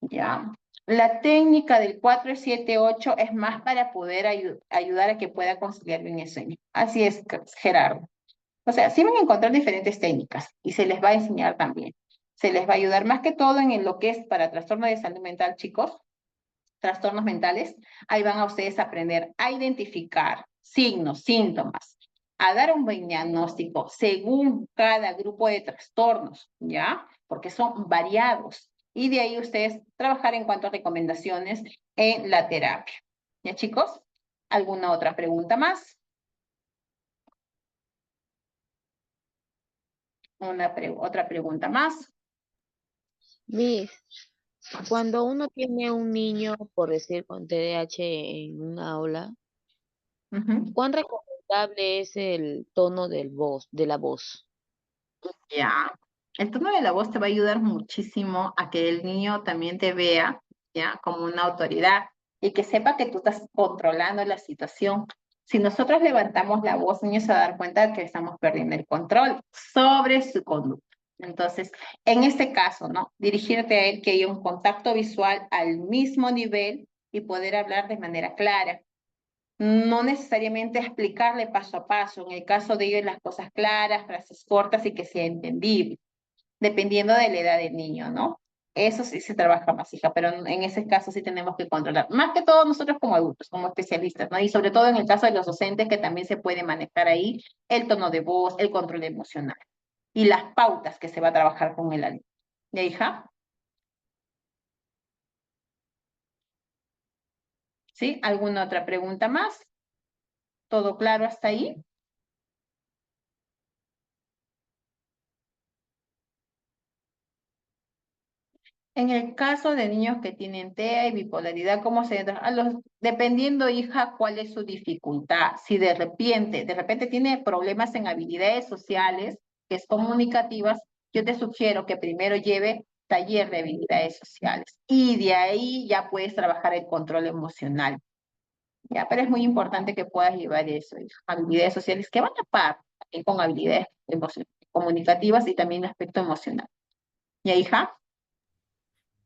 D: ¿Ya? La técnica del 4-7-8 es más para poder ayudar a que pueda conciliar bien el sueño. Así es, Gerardo. O sea, sí van a encontrar diferentes técnicas y se les va a enseñar también. Se les va a ayudar más que todo en lo que es para trastornos de salud mental, chicos, trastornos mentales. Ahí van a ustedes a aprender a identificar signos, síntomas, a dar un buen diagnóstico según cada grupo de trastornos, ¿ya? Porque son variados. Y de ahí ustedes trabajar en cuanto a recomendaciones en la terapia. ¿Ya, chicos? ¿Alguna otra pregunta más? Otra pregunta más.
E: Miss, cuando uno tiene un niño, por decir, con TDAH en un aula,
D: Ujú.
E: ¿cuán recomendable es el tono de la voz?
D: Ya. El tono de la voz te va a ayudar muchísimo a que el niño también te vea, ya, como una autoridad y que sepa que tú estás controlando la situación. Si nosotros levantamos la voz, el niño se va a dar cuenta de que estamos perdiendo el control sobre su conducta. Entonces, en este caso, ¿no? Dirigirte a él, que haya un contacto visual al mismo nivel y poder hablar de manera clara. No necesariamente explicarle paso a paso, en el caso de ellos las cosas claras, frases cortas y que sea entendible, dependiendo de la edad del niño, ¿no? Eso sí se trabaja más, hija, pero en ese caso sí tenemos que controlar, más que todo nosotros como adultos, como especialistas, ¿no? Y sobre todo en el caso de los docentes, que también se puede manejar ahí el tono de voz, el control emocional y las pautas que se va a trabajar con el alumno. ¿Ya, hija? ¿Sí? ¿Alguna otra pregunta más? ¿Todo claro hasta ahí? En el caso de niños que tienen TEA y bipolaridad, ¿cómo se entra? Dependiendo, hija, cuál es su dificultad. Si de repente tiene problemas en habilidades sociales, que es comunicativas, yo te sugiero que primero lleve taller de habilidades sociales y de ahí ya puedes trabajar el control emocional. Ya, pero es muy importante que puedas llevar eso, hija, habilidades sociales que van a par también con habilidades comunicativas y también aspecto emocional. ¿Ya, hija?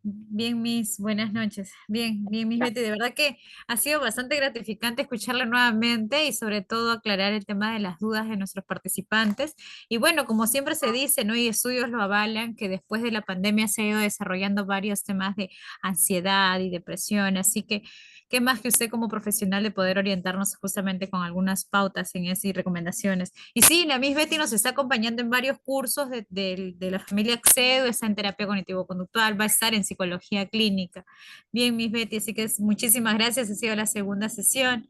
B: Bien, Miss, buenas noches. Bien, bien, Miss Betty. De verdad que ha sido bastante gratificante escucharla nuevamente y sobre todo aclarar el tema de las dudas de nuestros participantes. Y bueno, como siempre se dice, ¿no? Y estudios lo avalan, que después de la pandemia se ha ido desarrollando varios temas de ansiedad y depresión. Así que, ¿qué más que usted como profesional de poder orientarnos justamente con algunas pautas en eso y recomendaciones? Y sí, la Miss Betty nos está acompañando en varios cursos de la familia Accedo, está en terapia cognitivo-conductual, va a estar en psicología clínica. Bien, Miss Betty, así que muchísimas gracias, ha sido la segunda sesión.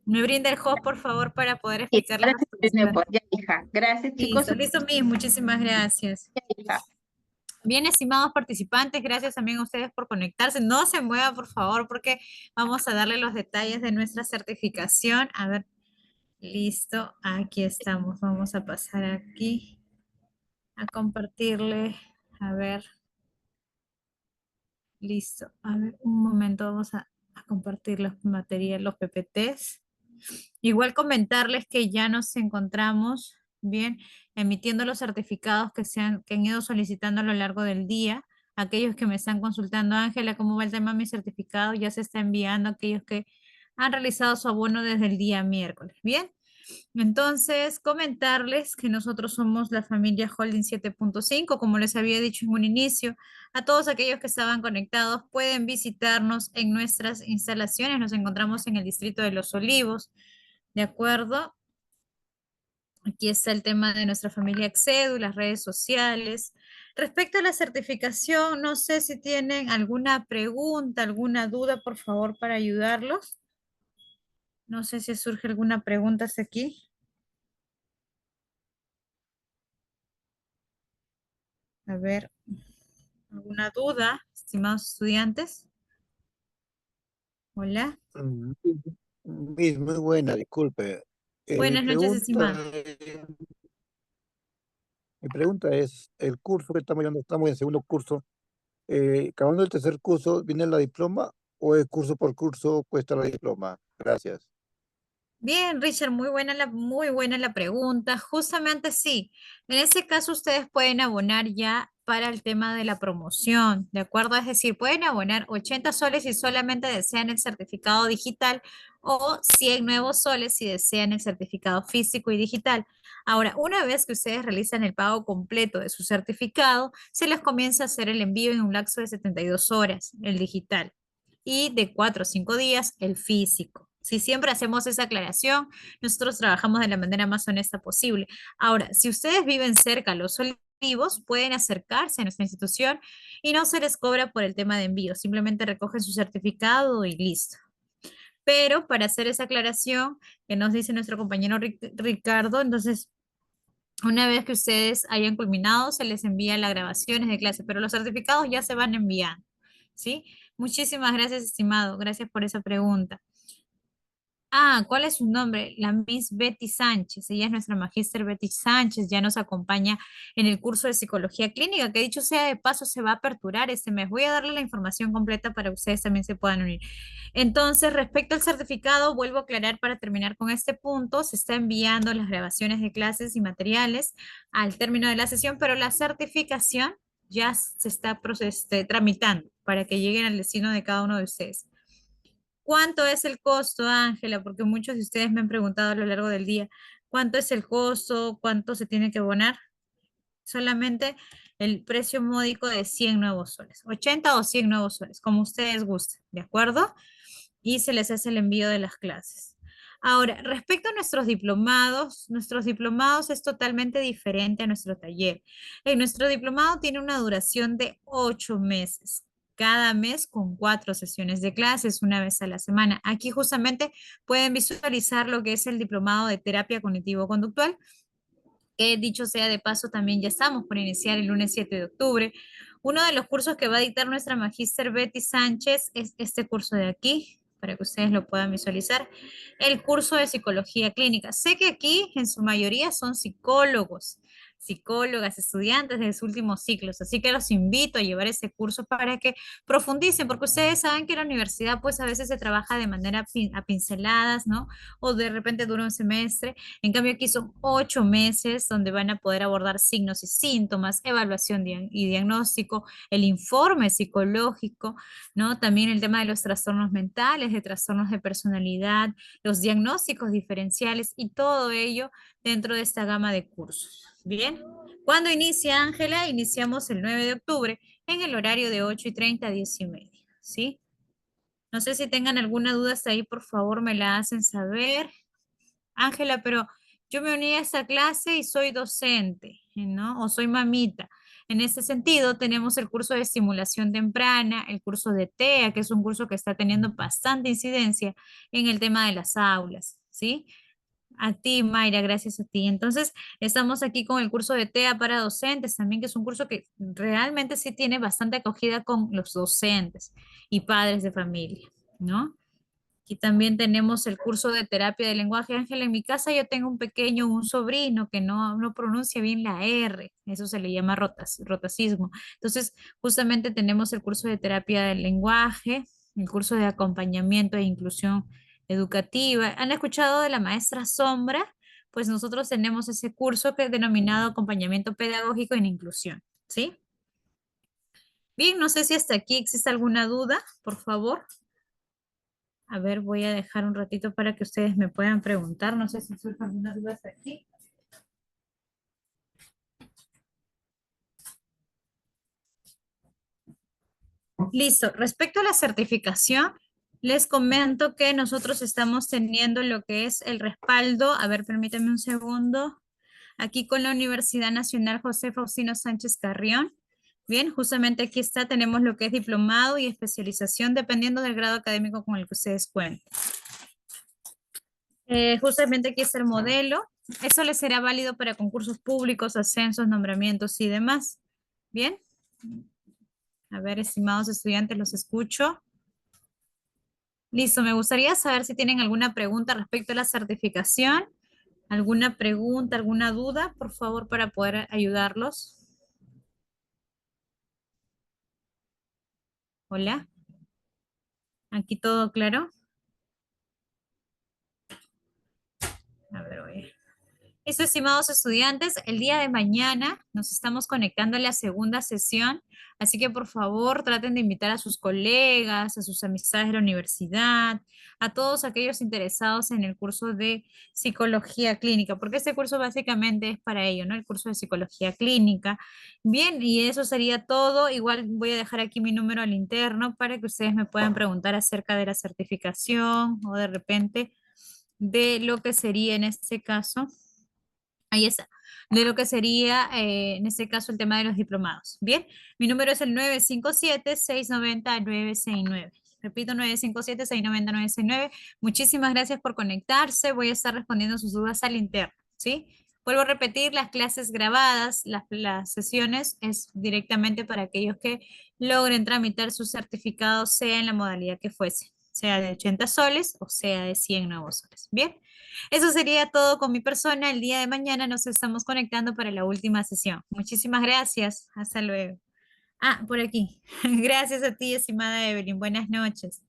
B: Me brinda el host, por favor, para poder
D: Y
B: explicarles a
D: gracias,
B: los participantes.
D: ya, hija. Gracias, chicos.
B: Listo, listo, Miss, muchísimas gracias.
D: Ya, hija.
B: Bien, estimados participantes, gracias también a ustedes por conectarse. No se muevan, por favor, porque vamos a darle los detalles de nuestra certificación. A ver, listo, aquí estamos. Vamos a pasar aquí a compartirle. A ver, listo. A ver, un momento, vamos a compartir los materiales, los PPTs. Igual comentarles que ya nos encontramos, bien, emitiendo los certificados que han ido solicitando a lo largo del día. aquellos que me están consultando, Ángela, ¿cómo va el tema de mi certificado? Ya se está enviando a aquellos que han realizado su abono desde el día miércoles. Bien, entonces comentarles que nosotros somos la familia Holding 7.5, como les había dicho en un inicio. A todos aquellos que estaban conectados pueden visitarnos en nuestras instalaciones. Nos encontramos en el distrito de Los Olivos, ¿de acuerdo? Aquí está el tema de nuestra familia Exedu, las redes sociales. Respecto a la certificación, no sé si tienen alguna pregunta, alguna duda, por favor, para ayudarlos. No sé si surge alguna pregunta hasta aquí. A ver, ¿alguna duda, estimados estudiantes? Hola.
H: Mm, Miss, muy buena, disculpe. Mi
B: Buenas noches,
H: pregunta
B: estimado.
H: es, mi pregunta es, el curso que estamos llevando, estamos en segundo curso, acabando el tercer curso, ¿viene la diploma o es curso por curso cuesta la diploma? Gracias.
B: Bien, Richard, muy buena la pregunta. Justamente sí. En ese caso, ustedes pueden abonar ya para el tema de la promoción, ¿de acuerdo? Es decir, pueden abonar 80 soles si solamente desean el certificado digital o 100 nuevos soles si desean el certificado físico y digital. Ahora, una vez que ustedes realizan el pago completo de su certificado, se les comienza a hacer el envío en un lapso de 72 horas, el digital, y de 4 o 5 días el físico. Si siempre hacemos esa aclaración, nosotros trabajamos de la manera más honesta posible. Ahora, si ustedes viven cerca a Los Olivos, pueden acercarse a nuestra institución y no se les cobra por el tema de envío, simplemente recogen su certificado y listo. Pero para hacer esa aclaración que nos dice nuestro compañero Ricardo, entonces una vez que ustedes hayan culminado, se les envía las grabaciones de clase, pero los certificados ya se van enviando, ¿sí? Muchísimas gracias, estimado. Gracias por esa pregunta. Ah, ¿cuál es su nombre? La Miss Betty Sánchez. Ella es nuestra magíster Betty Sánchez. Ya nos acompaña en el curso de psicología clínica, que dicho sea de paso se va a aperturar este mes. Voy a darle la información completa para que ustedes también se puedan unir. Entonces, respecto al certificado, vuelvo a aclarar para terminar con este punto. Se está enviando las grabaciones de clases y materiales al término de la sesión, pero la certificación ya se está tramitando para que lleguen al destino de cada uno de ustedes. ¿Cuánto es el costo, Ángela? Porque muchos de ustedes me han preguntado a lo largo del día, ¿cuánto es el costo? ¿Cuánto se tiene que abonar? Solamente el precio módico de 100 nuevos soles, 80 o 100 nuevos soles, como ustedes gusten, ¿de acuerdo? Y se les hace el envío de las clases. Ahora, respecto a nuestros diplomados es totalmente diferente a nuestro taller. Nuestro diplomado tiene una duración de 8 meses, cada mes con 4 sesiones de clases, una vez a la semana. Aquí justamente pueden visualizar lo que es el diplomado de terapia cognitivo-conductual, que dicho sea de paso, también ya estamos por iniciar el lunes 7 de octubre. Uno de los cursos que va a dictar nuestra magíster Betty Sánchez es este curso de aquí, para que ustedes lo puedan visualizar, el curso de psicología clínica. Sé que aquí en su mayoría son psicólogos, psicólogas, estudiantes de sus últimos ciclos, así que los invito a llevar ese curso para que profundicen, porque ustedes saben que la universidad pues a veces se trabaja de manera a pinceladas, ¿no? O de repente dura un semestre. En cambio, aquí son 8 meses donde van a poder abordar signos y síntomas, evaluación y diagnóstico, el informe psicológico, ¿no? También el tema de los trastornos mentales, de trastornos de personalidad, los diagnósticos diferenciales y todo ello dentro de esta gama de cursos. Bien. ¿Cuándo inicia, Ángela? Iniciamos el 9 de octubre en el horario de 8:30 a 10:30, ¿sí? No sé si tengan alguna duda hasta ahí, por favor, me la hacen saber. Ángela, pero yo me uní a esta clase y soy docente, ¿no? O soy mamita. En ese sentido, tenemos el curso de estimulación temprana, el curso de TEA, que es un curso que está teniendo bastante incidencia en el tema de las aulas, ¿sí? A ti, Mayra, gracias a ti. Entonces, estamos aquí con el curso de TEA para docentes también, que es un curso que realmente sí tiene bastante acogida con los docentes y padres de familia, ¿no? Y también tenemos el curso de terapia de lenguaje. Ángel, en mi casa yo tengo un sobrino que no pronuncia bien la R, eso se le llama rotacismo. Entonces, justamente tenemos el curso de terapia del lenguaje, el curso de acompañamiento e inclusión educativa. ¿Han escuchado de la maestra Sombra? Pues nosotros tenemos ese curso que es denominado acompañamiento pedagógico en inclusión, ¿sí? Bien, no sé si hasta aquí existe alguna duda, por favor. A ver, voy a dejar un ratito para que ustedes me puedan preguntar. No sé si surgen algunas dudas aquí. Listo. Respecto a la certificación, les comento que nosotros estamos teniendo lo que es el respaldo. A ver, permítanme un segundo. Aquí con la Universidad Nacional José Faustino Sánchez Carrión. Bien, justamente aquí está, tenemos lo que es diplomado y especialización, dependiendo del grado académico con el que ustedes cuenten. Justamente aquí está el modelo. Eso les será válido para concursos públicos, ascensos, nombramientos y demás. Bien. A ver, estimados estudiantes, los escucho. Listo, me gustaría saber si tienen alguna pregunta respecto a la certificación. ¿Alguna pregunta, alguna duda, por favor, para poder ayudarlos? Hola. ¿Aquí todo claro? A ver, voy. Listo, estimados estudiantes, el día de mañana nos estamos conectando a la segunda sesión, así que por favor traten de invitar a sus colegas, a sus amistades de la universidad, a todos aquellos interesados en el curso de psicología clínica, porque este curso básicamente es para ello, ¿no? El curso de psicología clínica. Bien, y eso sería todo. Igual voy a dejar aquí mi número al interno para que ustedes me puedan preguntar acerca de la certificación o de repente de lo que sería en este caso. Ahí está. De lo que sería, en este caso, el tema de los diplomados. Bien, mi número es el 957-690-969. Repito, 957-690-969. Muchísimas gracias por conectarse. Voy a estar respondiendo sus dudas al interno, ¿sí? Vuelvo a repetir, las clases grabadas, las sesiones, es directamente para aquellos que logren tramitar su certificado, sea en la modalidad que fuese, sea de 80 soles o sea de 100 nuevos soles. Bien. Eso sería todo con mi persona. El día de mañana nos estamos conectando para la última sesión. Muchísimas gracias. Hasta luego. Ah, por aquí. Gracias a ti, estimada Evelyn. Buenas noches.